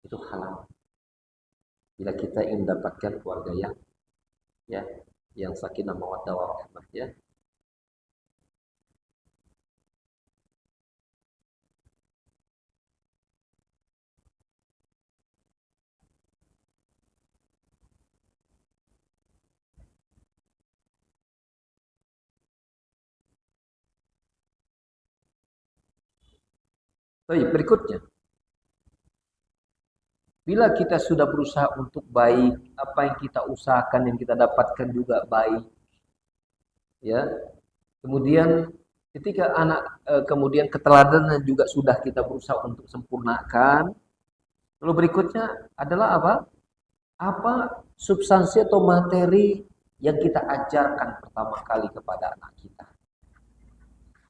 Itu halal. Bila kita ingin mendapatkan keluarga yang sakinah mawaddah warahmah, ya. Baik, berikutnya. Bila kita sudah berusaha untuk baik, apa yang kita usahakan, yang kita dapatkan juga baik. Ya. Kemudian ketika kemudian keteladanan juga sudah kita berusaha untuk sempurnakan. Lalu berikutnya adalah apa? Apa substansi atau materi yang kita ajarkan pertama kali kepada anak kita.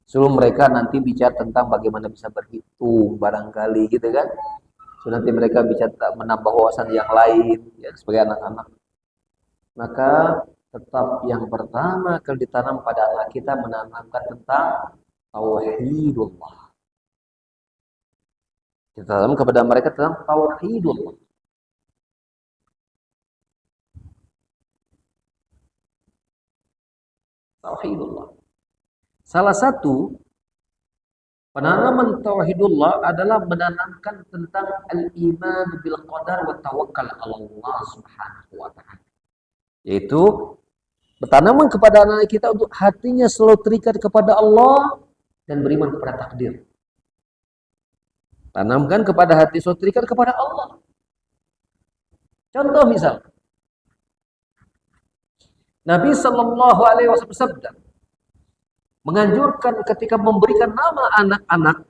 Sebelum mereka nanti bicara tentang bagaimana bisa berhitung barangkali gitu kan. So, nanti mereka bicara menambah wawasan yang lain ya sebagai anak-anak. Maka tetap yang pertama kali ditanam pada anak kita menanamkan tentang tauhidullah. Kita tanam kepada mereka tentang tauhidullah. Tauhidullah. Salah satu penanaman tauhidullah adalah menanamkan tentang al-iman bil qadar wa tawakkal ala Allah Subhanahu wa taala. Yaitu bertanaman kepada anak kita untuk hatinya selalu terikat kepada Allah dan beriman kepada takdir. Tanamkan kepada hati selalu terikat kepada Allah. Contoh misal, Nabi Shallallahu Alaihi Wasallam bersabda, menganjurkan ketika memberikan nama anak-anak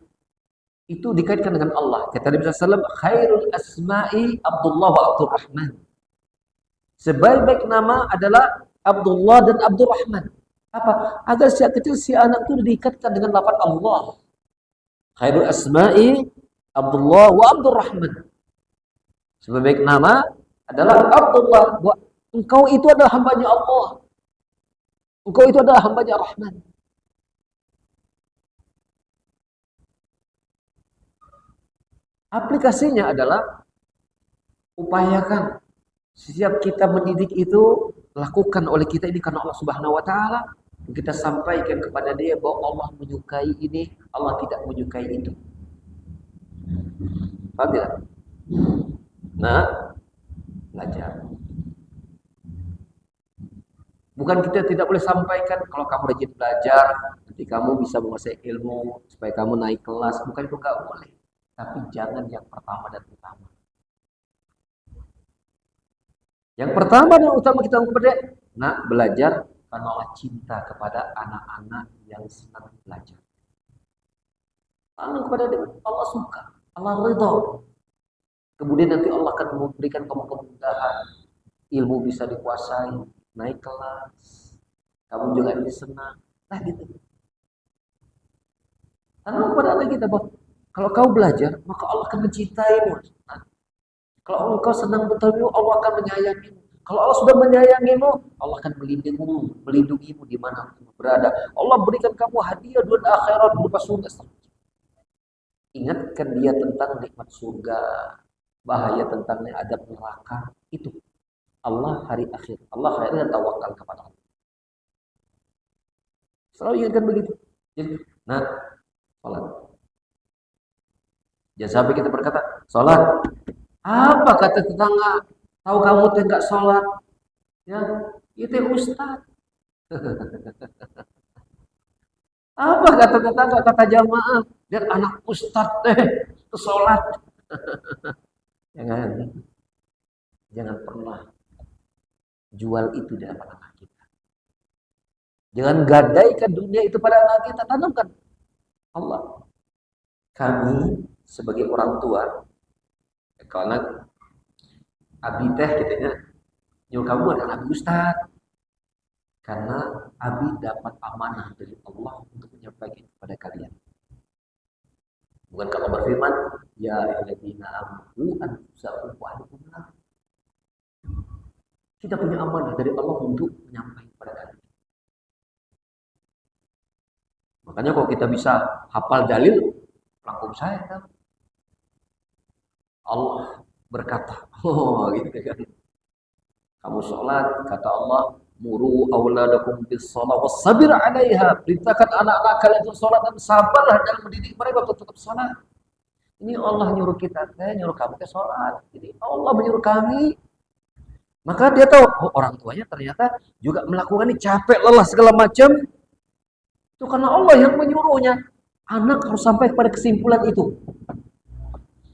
itu dikaitkan dengan Allah. Kata Nabi SAW, khairul asma'i Abdullah wa Abdurrahman. Sebaik-baik nama adalah Abdullah dan Abdurrahman. Apa? Agar sejak kecil si anak itu diikatkan dengan lafaz Allah. Khairul asma'i Abdullah wa Abdurrahman. Sebaik-baik nama adalah Abdullah. Engkau itu adalah hambanya Allah. Engkau itu adalah hambanya Rahman. Aplikasinya adalah upayakan setiap kita mendidik itu lakukan oleh kita ini karena Allah Subhanahu wa taala. Kita sampaikan kepada dia bahwa Allah menyukai ini, Allah tidak menyukai itu. Paham tidak? Nah, belajar. Bukan kita tidak boleh sampaikan kalau kamu rajin belajar, nanti kamu bisa menguasai ilmu supaya kamu naik kelas. Bukan itu enggak boleh. Tapi jangan yang pertama dan utama. Yang pertama dan utama kita kepada belajar karena Allah cinta kepada anak-anak yang senang belajar. Tanam kepada dia, Allah suka, Allah ridha. Kemudian nanti Allah akan memberikan kamu kemudahan, ilmu bisa dikuasai, naik kelas, kamu juga ini senang. Nah gitu. Tanam kepada anak kita bahwa kalau kau belajar, maka Allah akan mencintaimu. Nah, kalau engkau senang betul, Allah akan menyayangimu. Kalau Allah sudah menyayangimu, Allah akan melindungimu di mana kamu berada. Allah berikan kamu hadiah dunia akhirat berupa surga. Ingatkan dia tentang nikmat surga, bahaya tentang adab neraka. Itu Allah hari akhir. Allah hari akhir dan tawakal kepada Allah. Selalu ingatkan begitu. Jadi, nah, salat. Jangan sampai kita berkata, salat. Apa kata tetangga? Tahu kamu teh enggak salat? Ya, itu ustaz. Apa kata tetangga, kata jamaah? Lihat anak ustaz teh salat. Jangan pernah jual itu di hadapan anak kita. Jangan gadaikan dunia itu pada anak kita. Tanamkan Allah. Kami sebagai orang tua, karena abi teh kitanya nyuruh kamu adalah abi ustaz. Karena abi dapat amanah dari Allah untuk menyampaikan kepada kalian. Bukan kalau berfirman, ya ayyuhalladzina amanu anfusakum wa ahlikum nar. Kita punya amanah dari Allah untuk menyampaikan kepada kalian. Makanya kalau kita bisa hafal dalil, rangkum saya kan. Allah berkata, oh gitu kan. Kamu sholat, kata Allah, muru auladakum bis shalah wasabir 'alaiha. Perintahkan anak-anak kalian untuk sholat dan sabarlah dalam mendidik mereka untuk tetap sholat. Ini Allah nyuruh kita, nyuruh kamu ke sholat. Jadi Allah menyuruh kami. Maka dia tahu, oh orang tuanya ternyata juga melakukan ini capek, lelah segala macam. Itu karena Allah yang menyuruhnya. Anak harus sampai pada kesimpulan itu.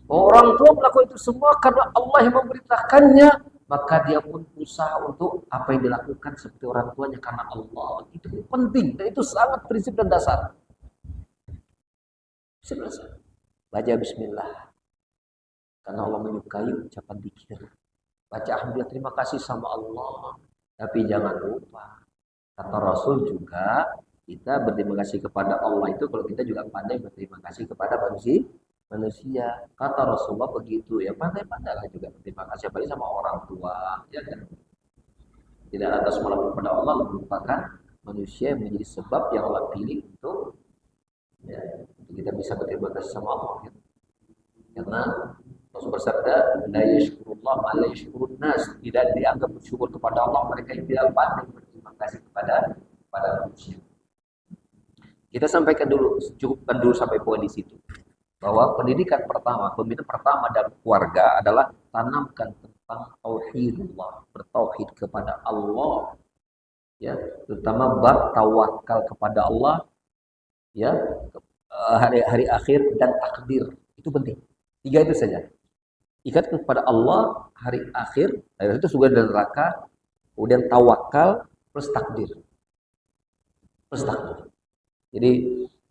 Orang tua melakukan itu semua karena Allah yang memerintahkannya. Maka dia pun berusaha untuk apa yang dilakukan seperti orang tuanya karena Allah. Itu penting dan itu sangat prinsip dan dasar. Baca bismillah. Karena Allah menyukai ucapan zikir. Baca alhamdulillah, terima kasih sama Allah. Tapi jangan lupa, kata Rasul juga, kita berterima kasih kepada Allah itu kalau kita juga pandai berterima kasih kepada manusia. Kata Rasulullah begitu ya, pandai-pandailah juga berterima kasih apalagi sama orang tua, ya kan? Tidak atas malam kepada Allah merupakan manusia yang menjadi sebab yang Allah pilih untuk ya, untuk kita bisa berterima kasih sama Allah. Ya. Karena Rasul bersabda, la yashkurullah ma la yashkurun nas. Tidak dianggap bersyukur kepada Allah mereka yang tidak pandai berterima kasih kepada manusia. Kita sampaikan dulu, cukupkan dulu sampai poin di situ. Bahwa pendidikan pertama, pembinaan pertama dalam keluarga adalah tanamkan tentang tauhidullah, bertauhid kepada Allah. Ya, terutama bab tawakal kepada Allah, ya, hari akhir dan takdir. Itu penting. 3 itu saja. Ikat kepada Allah, hari akhir itu surga dan neraka, kemudian tawakal plus takdir. Jadi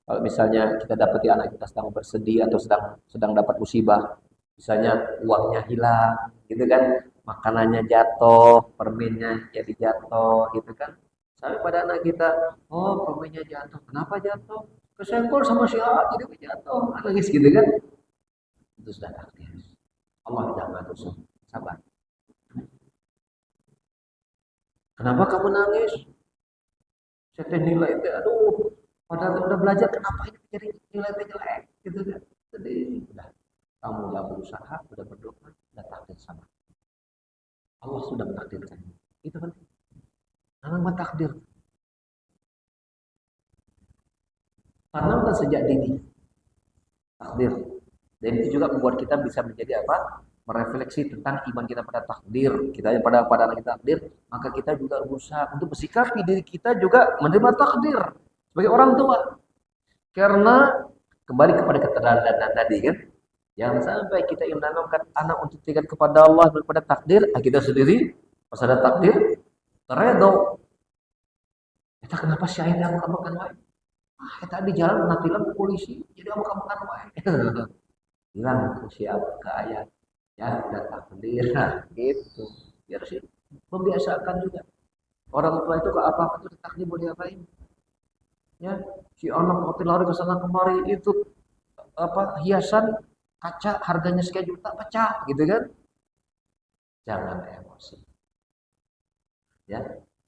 kalau misalnya kita dapati anak kita sedang bersedih atau sedang dapat musibah, misalnya uangnya hilang, gitu kan, makanannya jatuh, permennya jadi jatuh, gitu kan. Sampai pada anak kita, oh permennya jatuh, kenapa jatuh? Kesenggol sama si A, jadi jatuh, nangis gitu kan. Itu sudah takdir. Allah tidak mengatur, sabar. Kenapa kamu nangis? Saya nilai itu, aduh, padahal udah belajar, kenapa ini jadi nilai jelek? Gitu kan? Jadi, udah, kamu udah berusaha, udah berdoa, udah takdir sama. Allah sudah mentakdirkan. Itu penting. Namanya takdir. Tanamkan sejak dini. Takdir. Dan itu juga membuat kita bisa menjadi apa? Merefleksi tentang iman kita pada takdir. Kita pada anak kita takdir, maka kita juga berusaha untuk bersikapi diri kita juga menerima takdir sebagai orang tua. Karena kembali kepada keteladanan tadi kan, jangan sampai kita ingin menanamkan anak untuk tingkat kepada Allah daripada takdir, kita sendiri pas ada takdir teredo. Kita kenapa sih akhirnya kamu makan wae? Tadi jalan nanti polisi, jadi kamu makan wae. Bilang aku siap ke ayat ya udah takdir gitu biar sih membiasakan juga orang tua itu ke apa itu takdir mau diapain ya si anak waktu lari ke sana kemari itu apa hiasan kaca harganya sekian juta pecah gitu kan jangan emosi ya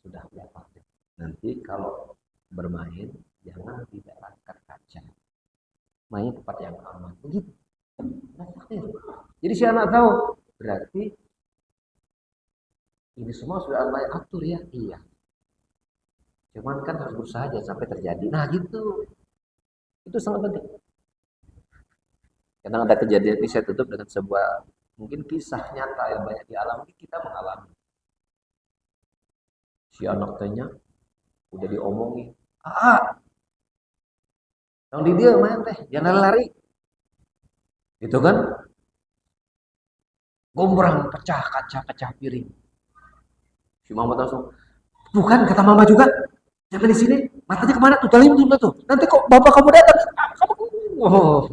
sudah berapa. Nanti kalau bermain jangan di dekat kaca, main tempat yang aman, begitu. Nah, jadi si anak tahu berarti ini semua sudah Allah atur ya, iya. Cuman kan harus berusaha jangan sampai terjadi. Nah gitu, itu sangat penting. Karena ada kejadian ini saya tutup dengan sebuah mungkin kisah nyata yang banyak dialami, kita mengalami. Si anak tanya udah diomongin, yang di dia main teh, jangan lari, gitu kan? Gombrang, pecah kaca, pecah piring. Si mama langsung, bukan kata mama juga, jangan di sini, matanya kemana tuh? Talim tuh. Nanti kok bapak kamu datang, kamu, oh,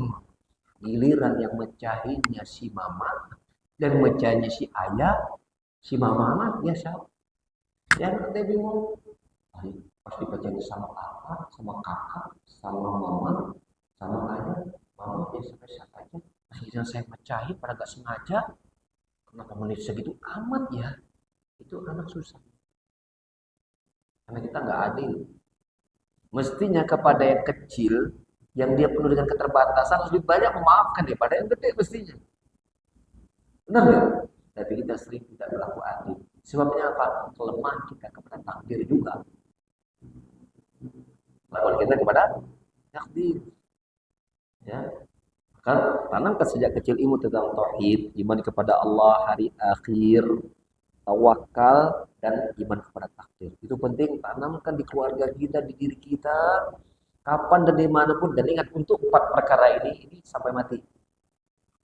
giliran yang mecahinnya si mama dan mecahinnya si ayah, si mama mah ya siapa? Yang dia bingung. Pas dipecahin sama apa, sama kakak, sama mama, sama ayah, mama biasa-biasa aja. Akhirnya saya mecahin pada gak sengaja. Kenapa menit segitu amat ya? Itu anak susah. Karena kita nggak adil. Mestinya kepada yang kecil, yang dia penuh dengan keterbatasan, lebih banyak memaafkan daripada yang gede mestinya. Benar nggak? Tapi kita sering tidak berlaku adil. Sebabnya apa? Kelemahan kita kepada takdir juga. Lawan kita kepada takdir. Ya. Kan tanamkan sejak kecil ilmu tentang tauhid, iman kepada Allah, hari akhir, tawakal dan iman kepada takdir. Itu penting, tanamkan di keluarga kita, di diri kita, kapan dan dimanapun. Dan ingat, untuk 4 perkara ini sampai mati.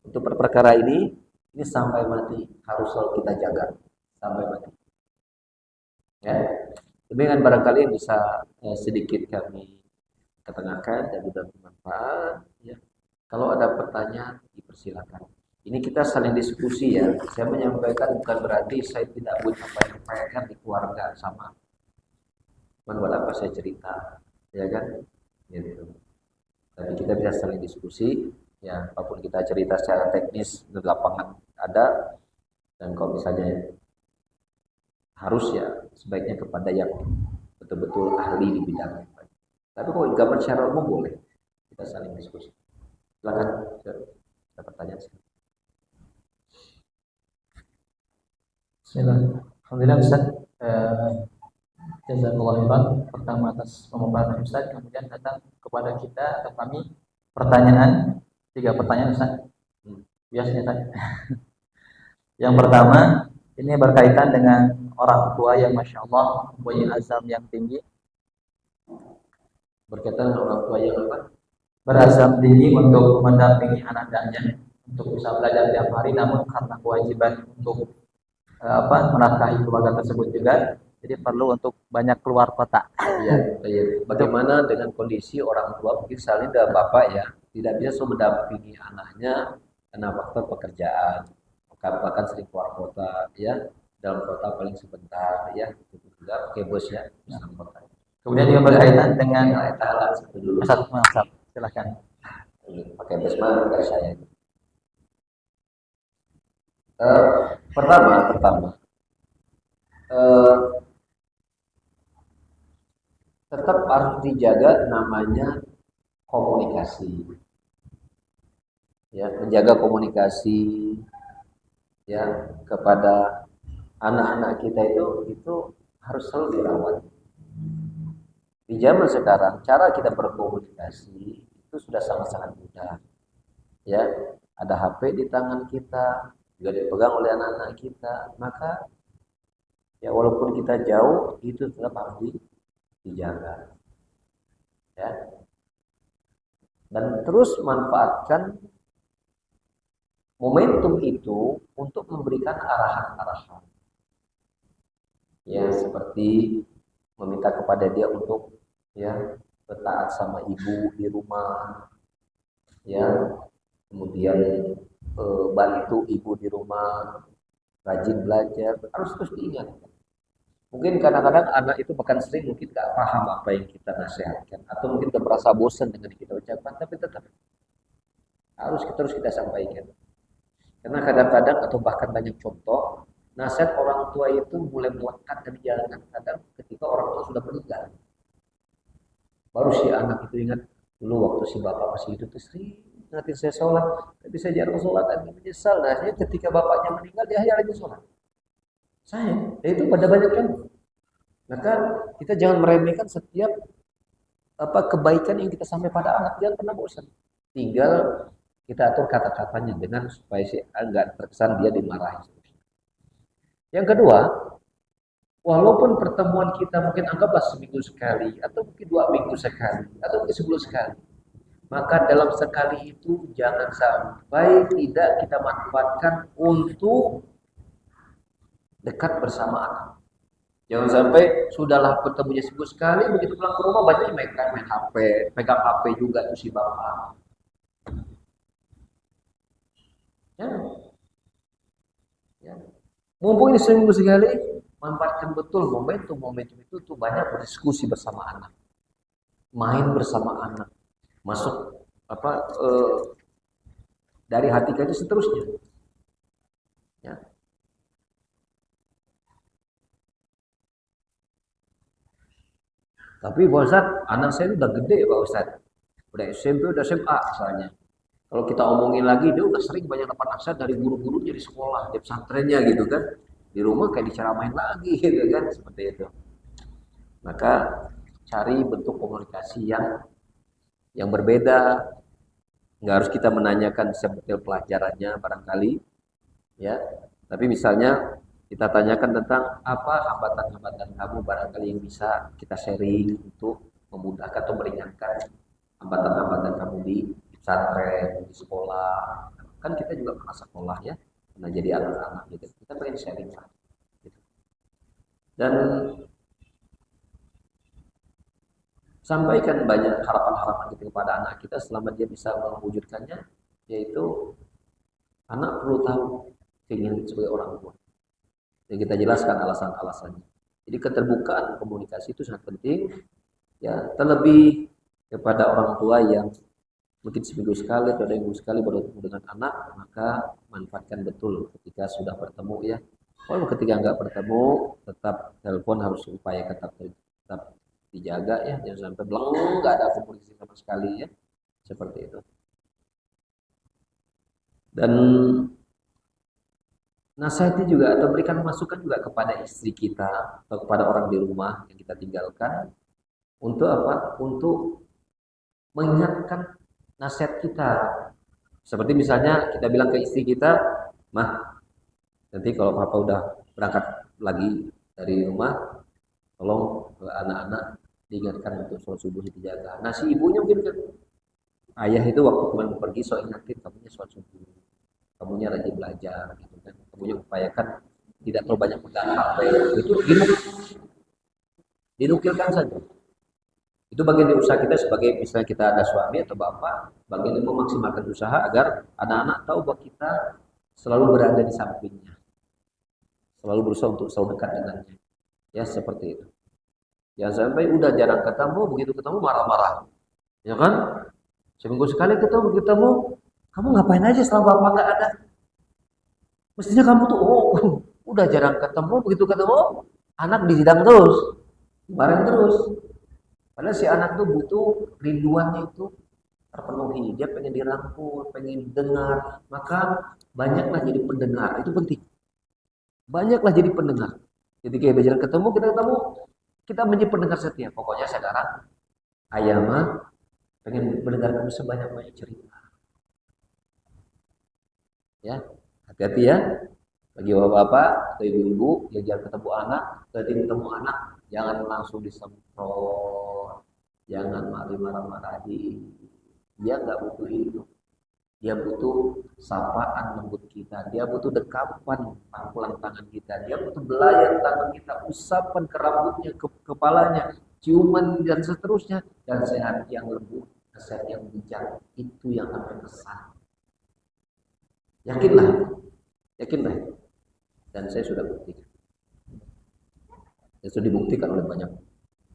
Untuk 4 perkara ini sampai mati harus selalu kita jaga sampai mati. Ya, demikian barangkali yang bisa sedikit kami ketengahkan dan juga bermanfaat. Ya. Kalau ada pertanyaan dipersilakan. Ini kita saling diskusi ya. Saya menyampaikan bukan berarti saya tidak buat apa yang disampaikan di keluarga sama. Buat apa saya cerita, ya kan? Gitu. Tapi kita bisa saling diskusi. Ya, apapun kita cerita secara teknis di lapangan ada. Dan kalau misalnya harus ya sebaiknya kepada yang betul-betul ahli di bidangnya. Tapi kalau gambar secara umum boleh. Kita saling diskusi. Silakan, ada pertanyaan. Bismillah. Alhamdulillah Ustaz. Jazakallah khairan pertama atas pemaparan Ustaz, kemudian datang kepada kita atau kami pertanyaan, 3 pertanyaan Ustaz. Biasanya Ustaz. Yang pertama, ini berkaitan dengan orang tua yang Masya Allah punya azam yang tinggi. Berkaitan dengan orang tua yang apa? Berazam tinggi untuk mendampingi anak-anaknya untuk bisa belajar tiap hari, namun karena kewajiban untuk menafkahi keluarga tersebut juga, jadi perlu untuk banyak keluar kota. Iya. Bagaimana dengan kondisi orang tua mungkin misalnya ada bapak ya tidak bisa selalu mendampingi anaknya karena faktor pekerjaan, bahkan sering keluar kota ya, dalam kota paling sebentar ya, itu juga pakai bus ya, dalam kota. Kemudian juga berkaitan dengan satu dulu. Silakan. Pakai bus mah dari saya. Pertama, tetap harus dijaga namanya komunikasi. Ya, menjaga komunikasi ya kepada anak-anak kita itu harus selalu dirawat. Di zaman sekarang cara kita berkomunikasi itu sudah sangat-sangat mudah. Ya, ada HP di tangan kita, juga dipegang oleh anak-anak kita, maka ya walaupun kita jauh itu tetap harus dijaga. Ya. Dan terus manfaatkan momentum itu untuk memberikan arahan-arahan. Ya, seperti meminta kepada dia untuk ya bertaat sama ibu di rumah. Ya, kemudian bantu ibu di rumah, rajin belajar, harus terus diingat. Mungkin kadang-kadang anak itu bahkan sering mungkin gak paham apa yang kita nasihatkan, atau mungkin gak merasa bosan dengan kita ucapkan, tapi tetap harus kita sampaikan. Karena kadang-kadang atau bahkan banyak contoh nasihat orang tua itu mulai melekat dan dijalankan kadang ketika orang tua sudah meninggal. Baru si anak itu ingat, dulu waktu si bapak masih hidup tuh sering ngatin saya sholat, tapi saya jarang sholat, dan menyesal. Nah, ketika bapaknya meninggal dia hanya lagi sholat. Saya, dan itu pada banyak kan. Maka kita jangan meremehkan setiap kebaikan yang kita sampai pada anak, jangan pernah bosan. Tinggal kita atur kata-katanya dengan supaya si enggak terkesan dia dimarahi. Yang kedua, walaupun pertemuan kita mungkin anggaplah seminggu sekali, atau mungkin 2 minggu sekali, atau mungkin sebulan sekali, maka dalam sekali itu jangan sampai tidak kita manfaatkan untuk dekat bersama anak. Jangan sampai sudahlah bertemunya seminggu sekali, begitu pulang ke rumah banyak main HP, pegang HP juga tuh si bapak. Ya. Ya. Mumpung ini seminggu sekali, manfaatkan betul momentum itu tuh banyak berdiskusi bersama anak, main bersama anak, masuk dari hati ke hati seterusnya. Ya. Tapi Pak Ustadz, anak saya udah gede Pak Ustadz, udah SMP, udah SMA misalnya. Kalau kita omongin lagi, dia udah sering banyak dapat nasihat dari guru-gurunya di sekolah, di pesantrennya gitu kan. Di rumah kayak diceramain lagi gitu kan, seperti itu. Maka cari bentuk komunikasi yang berbeda. Nggak harus kita menanyakan seperti pelajarannya barangkali, ya. Tapi misalnya kita tanyakan tentang apa hambatan-hambatan kamu barangkali yang bisa kita sharing untuk memudahkan atau meringankan hambatan-hambatan kamu di pesantren, di sekolah. Kan kita juga pernah sekolah ya, pernah jadi anak-anak gitu. Kita pengen sharing lah. Gitu. Dan sampaikan banyak harapan-harapan kita kepada anak kita selama dia bisa mewujudkannya, yaitu anak perlu tahu keinginan sebagai orang tua. Dan kita jelaskan alasan-alasannya. Jadi keterbukaan komunikasi itu sangat penting. Ya, terlebih kepada orang tua yang mungkin seminggu sekali atau 2 minggu sekali bertemu dengan anak, maka manfaatkan betul ketika sudah bertemu ya. Walaupun ketika nggak bertemu, tetap telepon harus upaya tetap dijaga ya, jangan sampai belum nggak ada komunikasi sama sekali ya, seperti itu. Dan nasihati juga atau berikan masukan juga kepada istri kita atau kepada orang di rumah yang kita tinggalkan untuk apa? Untuk mengingatkan nasihat kita. Seperti misalnya kita bilang ke istri kita, "Mah, nanti kalau papa udah berangkat lagi dari rumah, tolong anak-anak diingatkan untuk sholat subuh dijaga." Nah, si ibunya mungkin kan, ayah itu waktu kemarin pergi, so ingatin kamunya sholat subuh, kamunya rajin belajar, gitu kan. Kamunya upayakan tidak terlalu banyak pegang HP. Itu dinukilkan saja. Itu bagian dari usaha kita sebagai misalnya kita ada suami atau bapak, bagian itu memaksimalkan usaha agar anak-anak tahu bahwa kita selalu berada di sampingnya, selalu berusaha untuk selalu dekat dengannya. Ya seperti itu. Jangan sampai udah jarang ketemu, begitu ketemu marah-marah. Ya kan? Seminggu sekali ketemu, kamu ngapain aja selama bapak nggak ada? Mestinya kamu tuh, udah jarang ketemu, begitu ketemu, anak disidang terus, bareng terus. Padahal si anak tuh butuh rinduannya itu terpenuhi. Dia pengen dirangkul, pengen dengar. Maka banyaklah jadi pendengar. Itu penting. Banyaklah jadi pendengar. Ketika jarang ketemu, kita menjadi pendengar setia. Pokoknya sekarang ayah mah pengen mendengar kamu sebanyak-banyak cerita. Ya, hati-hati ya. Bagi bapak-bapak atau ibu-ibu yang jarang ketemu anak, ketika ketemu anak, jangan langsung disemprot, jangan marah-marahi. Dia nggak butuh itu. Dia butuh sapaan lembut kita. Dia butuh dekapan pangkulan tangan kita. Dia butuh belayan tangan kita, usapan ke rambutnya, ke kepalanya, ciuman dan seterusnya. Dan sehat yang lembut, sehat yang bijak, itu yang akan berkesan. Yakinlah. Dan saya sudah buktikan. Dan sudah dibuktikan oleh banyak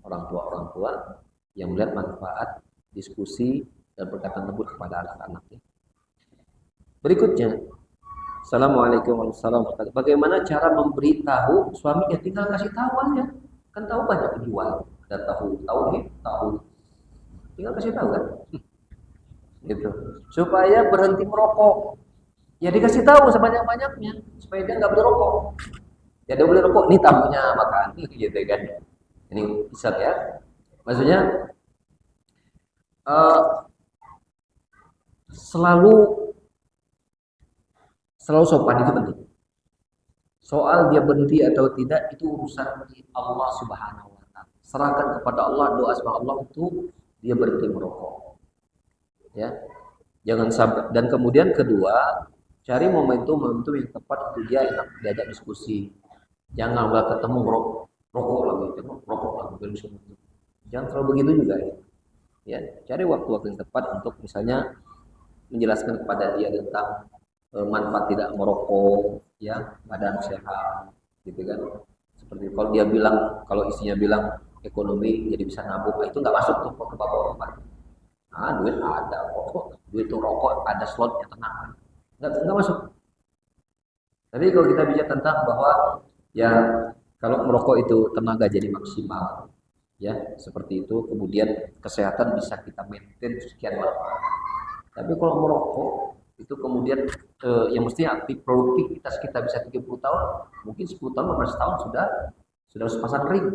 orang tua yang melihat manfaat diskusi dan perkataan lembut kepada anak-anaknya. Berikutnya, Assalamualaikum warahmatullahi wabarakatuh. Bagaimana cara memberitahu suaminya? Tinggal kasih tahu aja. Kan tahu banyak penjual. Ada tahu tauhid, tahu. Tinggal kasih tahu kan? Gitu. Supaya berhenti merokok. Ya dikasih tahu sebanyak-banyaknya supaya dia nggak boleh rokok. Ya dia boleh rokok, ini tamunya makan, gitu kan? Ini bisa ya. Maksudnya uh, selalu selalu sopan itu penting. Soal dia berhenti atau tidak itu urusan Allah Subhanahu wa taala. Serahkan kepada Allah, doa sama Allah untuk dia berhenti merokok. Ya. Jangan sampai, dan kemudian kedua, cari momentum-momentum yang tepat untuk dia enak diajak diskusi. Jangan nggak ketemu rokok lagi, rokok lagi jangan terlalu begitu juga ya. Ya, cari waktu-waktu yang tepat untuk misalnya menjelaskan kepada dia tentang manfaat tidak merokok, ya, badan sehat, gitu kan. Seperti kalau dia bilang, kalau istrinya bilang ekonomi jadi bisa nabung, itu nggak masuk tuh ke bapak-bapak. Ah, duit ada rokok, duit itu rokok ada slotnya, tenang, nggak masuk. Tapi kalau kita bicara tentang bahwa ya kalau merokok itu tenaga jadi maksimal, ya seperti itu, kemudian kesehatan bisa kita maintain sekian lama. Tapi kalau merokok itu kemudian yang mestinya aktif produktivitas kita bisa 30 tahun, mungkin 10 tahun, 15 tahun sudah sepasang ring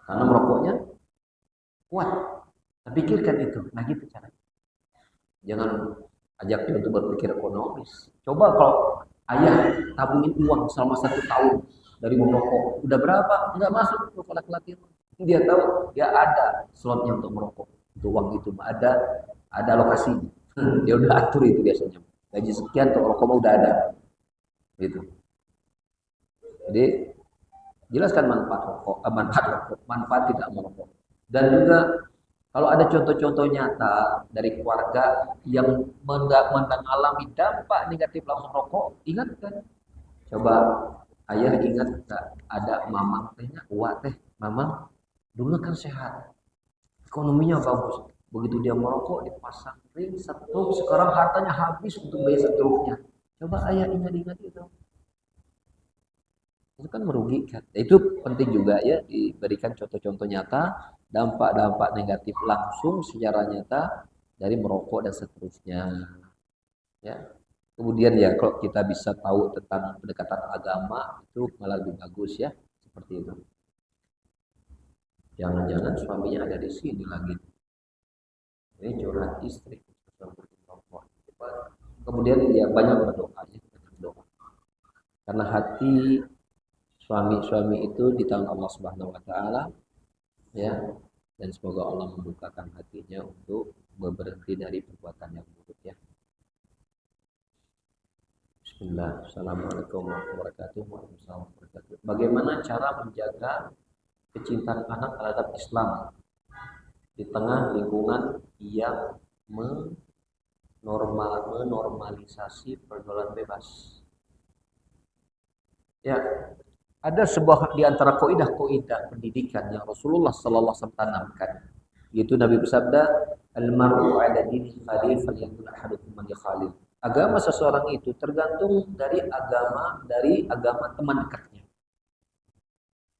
karena merokoknya kuat. Nah, pikirkan itu, nah gitu caranya. Jangan ajak dia untuk berpikir ekonomis. Coba kalau ayah tabungin uang selama 1 tahun dari merokok, udah berapa? Nggak masuk ke laki-laki. Dia tahu dia ada slotnya untuk merokok, untuk uang itu ada alokasinya. Dia udah atur itu biasanya. Gaji sekian untuk rokok udah ada, gitu. Jadi jelaskan manfaat rokok, manfaat tidak merokok. Dan juga kalau ada contoh-contoh nyata dari keluarga yang mengalami dampak negatif langsung rokok, ingatkan. Coba ayah ingat nggak ada mamang tehnya, wah teh, mamang dulu kan sehat, ekonominya bagus. Begitu dia merokok dipasang ring satu, sekarang hartanya habis untuk bayar seterusnya. Coba ayah ingat-ingat itu. Itu kan merugikan. Itu penting juga ya diberikan contoh-contoh nyata dampak-dampak negatif langsung secara nyata dari merokok dan seterusnya. Ya. Kemudian ya kalau kita bisa tahu tentang pendekatan agama itu malah lebih bagus ya, seperti itu. Jangan-jangan suaminya ada di sini lagi. Ini curhat istri. Kemudian ya banyak berdoa ya, banyak berdoa. Karena hati suami-suami itu di tangan Allah Subhanahu wa taala, ya, dan semoga Allah membukakan hatinya untuk berhenti dari perbuatan yang buruk ya. Bismillah. Assalamualaikum warahmatullahi wabarakatuh. Bagaimana cara menjaga kecintaan anak terhadap Islam di tengah lingkungan yang menormalisasi pergaulan bebas? Ya, ada sebuah di antara kaidah-kaidah pendidikan yang Rasulullah sallallahu alaihi wasallam tanamkan, yaitu Nabi bersabda, "Al-mar'u 'ala dini khalil falyanzur ahadukum man yakhalil." Agama seseorang itu tergantung dari agama teman dekatnya.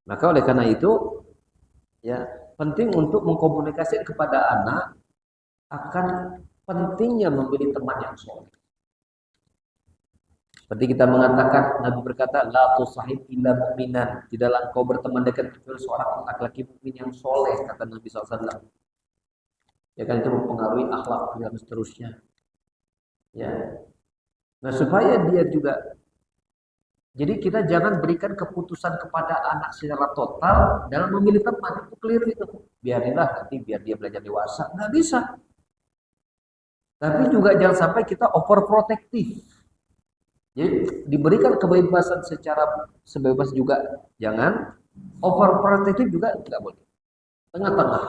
Maka oleh karena itu, ya, penting untuk mengkomunikasikan kepada anak akan pentingnya memilih teman yang soleh. Seperti kita mengatakan, Nabi berkata, la tusahib illa mu'minan. Tidaklah engkau berteman dekat kecuali seorang laki-laki mukmin yang soleh, kata Nabi SAW. Ya kan, itu mempengaruhi akhlak dan seterusnya. Ya. Nah, supaya dia juga, jadi kita jangan berikan keputusan kepada anak secara total dalam memilih teman, itu clear itu. Biarinlah nanti biar dia belajar dewasa, nggak bisa. Tapi juga jangan sampai kita overprotective. Jadi diberikan kebebasan secara sebebas juga, jangan overprotective juga nggak boleh. Tengah-tengah.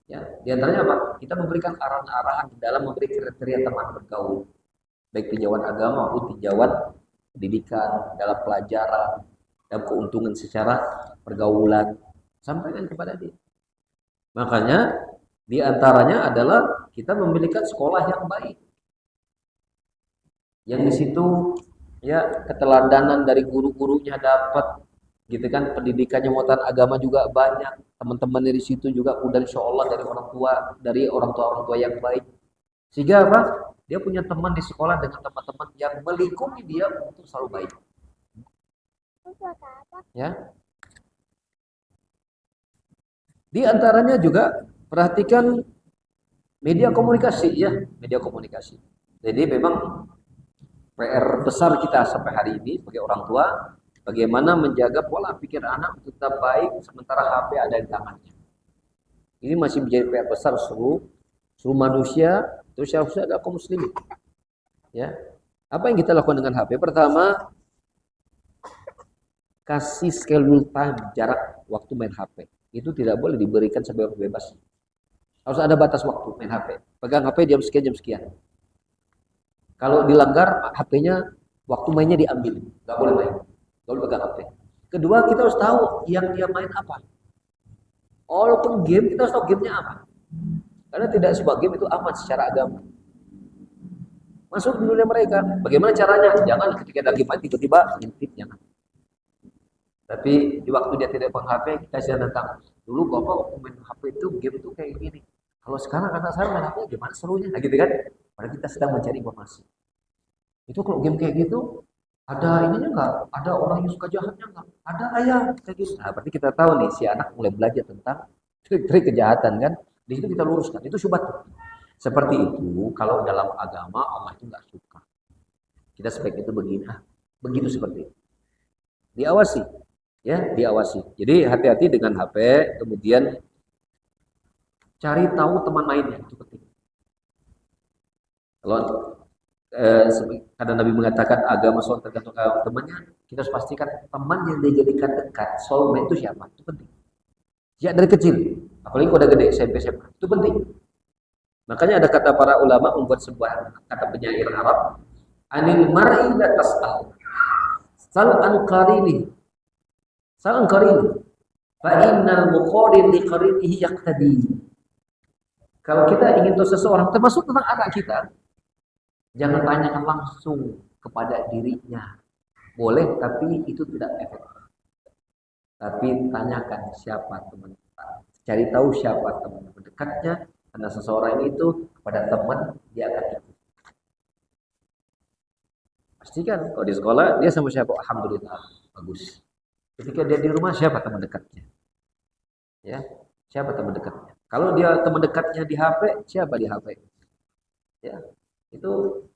Ya, di antaranya apa? Kita memberikan arahan-arahan dalam memberi kriteria teman bergaul, baik tinjauan agama maupun tinjauan pendidikan, dalam pelajaran, dalam keuntungan secara pergaulan, sampaikan kepada dia. Makanya di antaranya adalah kita memiliki sekolah yang baik, Yang di situ ya keteladanan dari guru-gurunya dapat, gitu kan, pendidikannya muatan agama juga banyak, teman-teman dari situ juga udah insya Allah dari orang tua yang baik, sehingga apa, dia punya teman di sekolah dengan teman-teman yang melingkupi dia untuk selalu baik, ya. Di antaranya juga perhatikan media komunikasi, ya, media komunikasi. Jadi memang PR besar kita sampai hari ini sebagai orang tua, bagaimana menjaga pola pikir anak tetap baik sementara HP ada di tangannya. Ini masih menjadi PR besar seluruh manusia, terus harusnya ada kaum muslimin. Ya. Apa yang kita lakukan dengan HP? Pertama, kasih schedule time, jarak waktu main HP. Itu tidak boleh diberikan sebebas-bebas. Harus ada batas waktu main HP. Pegang HP jam sekian. Kalau dilanggar HP-nya, waktu mainnya diambil. Nggak boleh main. Nggak boleh pegang HP. Kedua, kita harus tahu yang dia main apa. Walaupun game, kita harus tahu gamenya apa. Karena tidak semua game itu aman secara agama. Masuk di dunia mereka. Bagaimana caranya? Jangan ketika lagi main tiba-tiba ngintip, jangan. Tapi di waktu dia tidak pegang HP, kita bisa tentang dulu bapak waktu main HP itu game itu kayak gini. Kalau sekarang anak saya main HP gimana serunya? Nah, gitu kan? Padahal kita sedang mencari informasi. Itu kalau game kayak gitu ada ininya nggak? Ada orang yang suka jahatnya nggak? Ada ayah kayak gitu. Nah, berarti kita tahu nih si anak mulai belajar tentang trik-trik kejahatan kan? Di situ kita luruskan. Itu syubhat. Seperti itu kalau dalam agama Allah itu nggak suka. Kita sebaik itu begini, begitu seperti itu. Diawasi, ya diawasi. Jadi hati-hati dengan HP, kemudian cari tahu teman mainnya, itu penting. Kalau karena Nabi mengatakan agama soal tergantung temannya, kita harus pastikan teman yang dijadikan dekat, soulmate itu siapa, itu penting. Ya dari kecil, apalagi kalau udah gede SMP SMA, itu penting. Makanya ada kata para ulama membuat sebuah kata penyair Arab, anil mar'i la tas'al, sal an qarini, sal an qarini, fa innal muqarin li qarinihi yaqtadi. Kalau kita ingin tahu seseorang, termasuk tentang anak kita, jangan tanyakan langsung kepada dirinya. Boleh, tapi itu tidak efektif. Tapi tanyakan siapa teman kita. Cari tahu siapa teman dekatnya. Karena seseorang itu kepada teman, dia akan ikut. Pastikan, kalau di sekolah, dia sama siapa? Alhamdulillah, bagus. Ketika dia di rumah, siapa teman dekatnya? Ya, siapa teman dekatnya? Kalau dia teman dekatnya di HP, siapa di HP? Ya, itu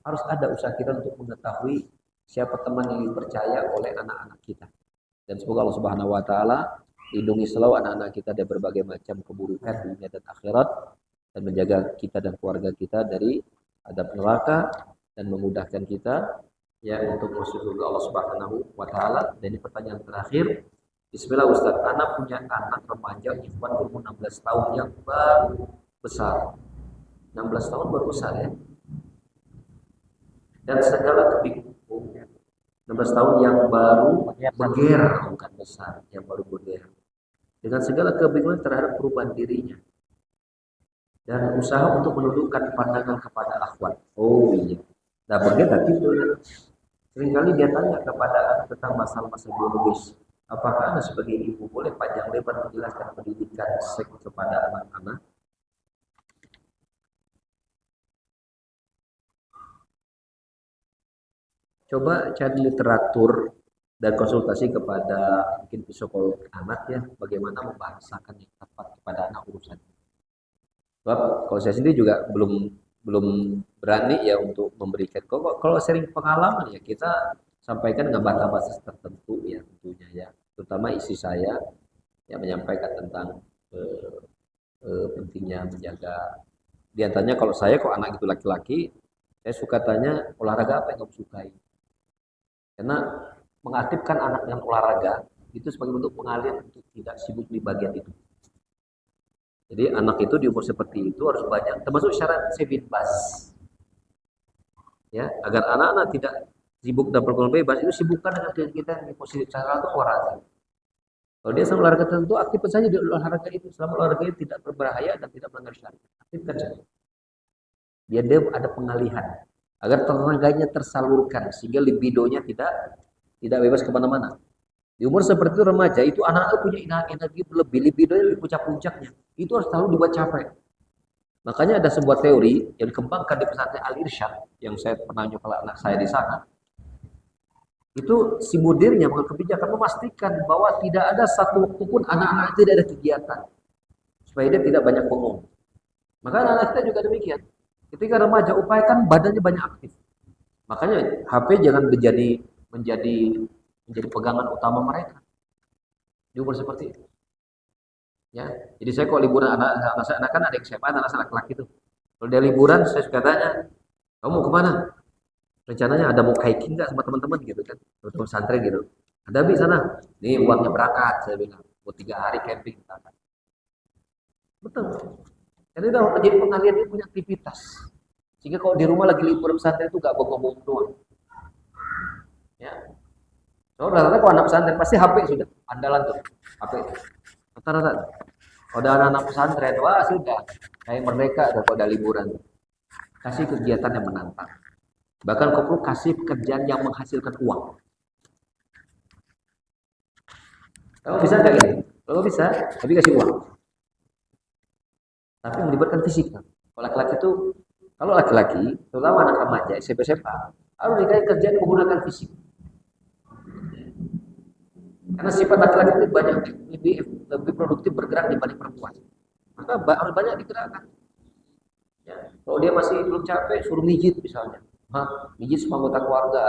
harus ada usaha kita untuk mengetahui siapa teman yang dipercaya oleh anak-anak kita. Dan semoga Allah Subhanahu wa taala lindungi selalu anak-anak kita dari berbagai macam keburukan dunia dan akhirat, dan menjaga kita dan keluarga kita dari adab neraka, dan memudahkan kita ya untuk masuk surga Allah Subhanahu wa taala. Dan ini pertanyaan terakhir. Bismillah Ustaz, anak punya anak remaja ikhwan berumur 16 tahun yang baru besar. 16 tahun baru besar ya. Dan segala kebingungan 16 tahun yang baru beger, bukan besar, yang baru beger, dengan segala kebingungan terhadap perubahan dirinya dan usaha untuk menundukkan pandangan kepada akhwat. Oh iya, nah beger tadi itu seringkali dia tanya kepada anak tentang masalah-masalah biologis. Apakah Anda sebagai ibu boleh panjang lebar menjelaskan pendidikan seks kepada anak-anak? Coba cari literatur dan konsultasi kepada mungkin psikolog anak ya, bagaimana membahasakan yang tepat kepada anak urusan. Sebab kalau saya sendiri juga belum berani ya untuk memberikan. Kalau sering pengalaman ya kita sampaikan dengan batas-batas tertentu ya tentunya ya. Terutama istri saya yang menyampaikan tentang pentingnya menjaga. Di antaranya kalau anak itu laki-laki, saya suka tanya olahraga apa yang kamu sukai. Karena mengaktifkan anak dengan olahraga itu sebagai bentuk pengalihan untuk tidak sibuk di bagian itu. Jadi anak itu di umur seperti itu harus banyak, termasuk syarat bebas. Ya, agar anak-anak tidak sibuk dan berpeluang bebas, itu sibukkan dengan kegiatan yang positif. Cara itu olahraga. Kalau dia sama olahraga tertentu, aktifkan saja di olahraga itu. Selama olahraga itu tidak berbahaya dan tidak melanggar syariat, aktifkan saja. Biar dia ada pengalihan. agar tenaganya tersalurkan sehingga libidonya tidak bebas kemana-mana. Di umur seperti itu remaja itu anak-anak punya energi lebih, libidonya lebih puncak-puncaknya. Itu harus selalu dibuat capek. Makanya ada sebuah teori yang dikembangkan di pesantren Al-Irsyad yang saya pernah nyoba anak saya di sana. Itu si mudirnya mengambil kebijakan memastikan bahwa tidak ada satu waktu pun anak-anak tidak ada kegiatan supaya dia tidak banyak bengong. Maka anak-anak kita juga demikian. Ketika remaja upayakan badannya banyak aktif. Makanya HP jangan menjadi pegangan utama mereka di umur seperti itu. Ya, jadi saya kalau liburan anak kan ada yang SMA, anak laki-laki itu. Kalau dia liburan, saya suka tanya, kamu mau kemana? Rencananya ada mau hiking nggak sama teman-teman gitu kan, teman-teman santri gitu. Ada di sana, nih uangnya berangkat, saya bilang, buat 3 hari camping. Betul. Jadi udah jadi pengalian dia punya aktivitas. Sehingga kalau di rumah lagi libur pesantren itu nggak bengong doang. Ya, so, rata-rata kalau anak pesantren pasti HP sudah andalan tuh, HP rata-rata. Kalau ada anak-anak pesantren, wah sudah kayak merdeka kalau ada liburan. Kasih kegiatan yang menantang. Bahkan kau perlu kasih pekerjaan yang menghasilkan uang. Kamu bisa nggak ini? Kalau bisa, tapi kasih uang. Tapi melibatkan fisik. Kalau laki-laki itu, kalau laki-laki, terutama anak remaja, SMP SMA, harus dikasih kerjaan menggunakan fisik. Karena sifat laki-laki itu banyak lebih produktif bergerak dibanding perempuan. Maka harus banyak digerakkan. Ya. Kalau dia masih belum capek, suruh mijit misalnya. Mijit semua anggota keluarga.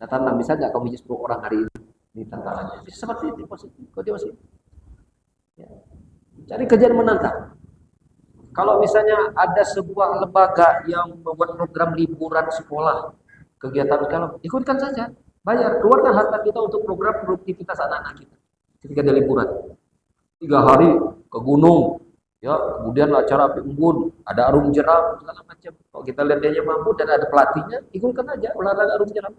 Nah, tantang bisa nggak kau mijit 10 orang hari ini? Ini tantangannya. Seperti itu positif. Kalau dia masih ya. Cari kerjaan menantang. Kalau misalnya ada sebuah lembaga yang membuat program liburan sekolah, kegiatan sekolah, ikutkan saja. Bayar, keluarkan harta kita untuk program produktivitas anak-anak kita. Ketika ada liburan, 3 hari ke gunung, ya kemudian acara api unggun, ada arum jeram segala macam. Kalau kita lihat dia mampu dan ada pelatihnya, ikutkan aja olahraga arum jeram.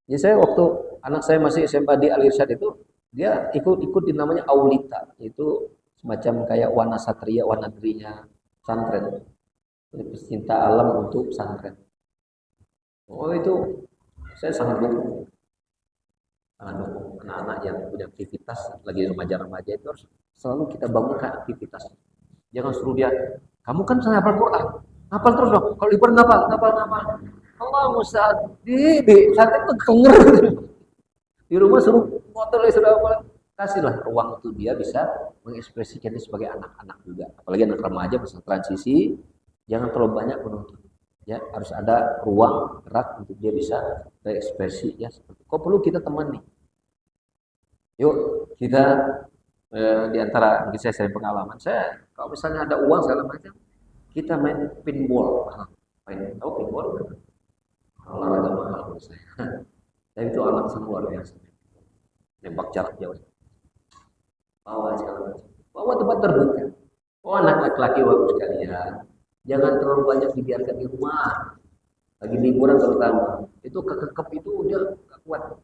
Ya saya waktu anak saya masih SMA di Al-Irsyad itu, dia ikut namanya Aulita, itu semacam kayak Wana Satria, Wanadrinya pesantren. Pecinta alam untuk pesantren. Oh itu saya sangat dukung. Sangat dukung anak-anak yang punya aktivitas lagi remaja-remaja itu harus selalu kita bangunkan aktivitas. Jangan suruh dia, kamu kan saya hafal Quran, hafal terus dong. Kalau liburan ngapal. Allah musta'ad di santai tuh kenger. Di rumah suruh motor sudah apa? Kasihlah ruang untuk dia bisa mengekspresikan diri sebagai anak-anak juga. Apalagi anak remaja masa transisi, jangan terlalu banyak menuntut. Ya, harus ada ruang gerak untuk dia bisa berekspresi ya seperti. Kok perlu kita temani. Yuk kita di antara mungkin saya sering pengalaman saya kalau misalnya ada uang segala macam kita main pinball. Tahu pinball? Olahraga mahal menurut saya. Dan itu anak sangat luar biasa. Nembak jarak jauh. Bawa segala macam. Bawa tempat terbuka. Oh anak laki-laki waktu sekalian. Jangan terlalu banyak dibiarkan di rumah. Lagi liburan terutama. Itu kekekep itu dia gak kuat.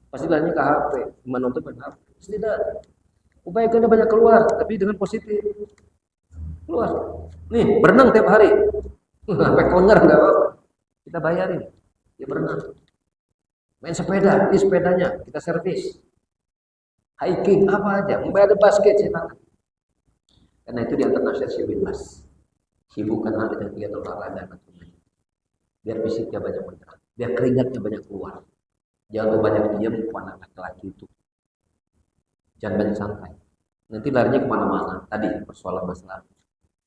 Pasti larinya ke HP. Menonton main HP. Tidak. Upayakan dia banyak keluar. Tapi dengan positif. Keluar. Nih berenang tiap hari. Sampai konger gak apa-apa. Kita bayarin. Dia berenang. Main sepeda. Ini sepedanya. Kita servis. Hiking. Apa aja. Mau ada basket. Karena itu di antara nasihat bebas. Sibukkanlah dengan kegiatan olahraga nantinya. Biar fisiknya banyak bergerak, biar keringatnya banyak keluar. Jangan banyak diam kepada laki-laki itu. Jangan banyak santai. Nanti larinya kemana-mana. Tadi persoalan masalah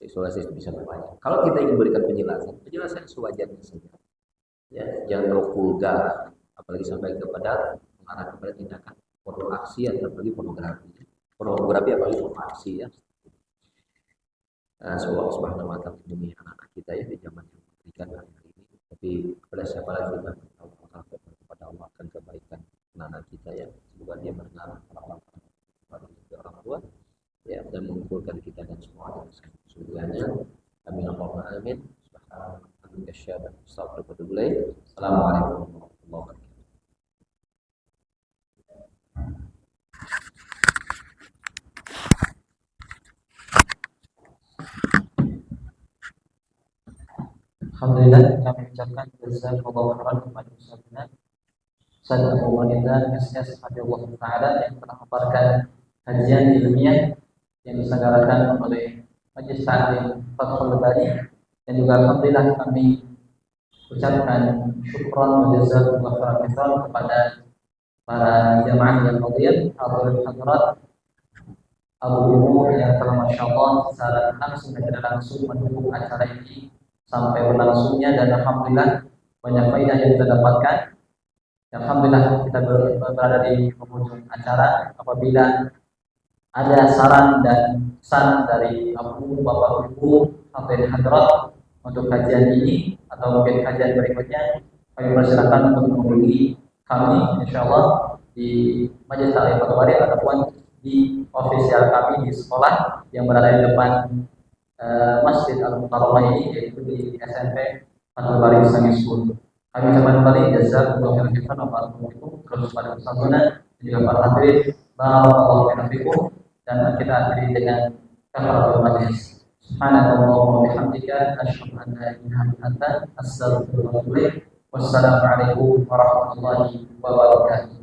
isolasi bisa berbahaya. Kalau kita ingin berikan penjelasan sewajarnya saja. Ya, jangan terlalu vulgar, apalagi sampai kepada mengarah kepada tindakan porno aksi atau apalagi pornografi. Pornografi apalagi porno aksi ya. Semoga Allah Subhanahu wa taala melindungi anak-anak kita ya di zaman yang mengerikan hari ini. Tapi kepada siapa lagi kita kepada Allah akan kebaikan anak-anak kita ya. Semoga dia mendengar kepada orang tua ya dan mengumpulkan kita dan semua surganya. Amin Allahumma amin. Assalamualaikum warahmatullahi wabarakatuh. Alhamdulillah kami ucapkan jazakallahu khairan kepada Ustazana Ustaz Abu Wanita SS Allah Ta'ala yang telah memparkan kajian ilmiah yang diselenggarakan oleh Majelis Ta'lim Fathul Bari, dan juga alhamdulillah kami ucapkan syukran wa jazakallahu khairan kepada para jamaah yang hadir, hadirin hadirat, Abu yang telah Masya Allah secara langsung dan tidak langsung mendukung acara ini sampai berlangsungnya, dan alhamdulillah banyak faedah yang kita dapatkan. Alhamdulillah kita berada di penghujung acara. Apabila ada saran dan pesan dari Abu, Bapak, Ibu, hadirin hadirat untuk kajian ini atau mungkin kajian berikutnya, kami persilakan untuk menghubungi kami insyaallah di Majelis Ta'lim Fathul Bari ataupun di official kami di sekolah yang berada di depan Masjid Al-Mukarramah ini, yaitu di SMP Fathul Bari Islamic School. Kami ucapkan kembali jazakumullahu khairan wa barakallahu terus pada Ustazana dan juga para hadirin, barakallahu fiikum, dan kita akhiri dengan kafaratul majlis. Subhanallah wa bihamdika asyhadu an la ilaha illa anta astaghfiruka wa atubu ilaik. Wassalamualaikum warahmatullahi wabarakatuh.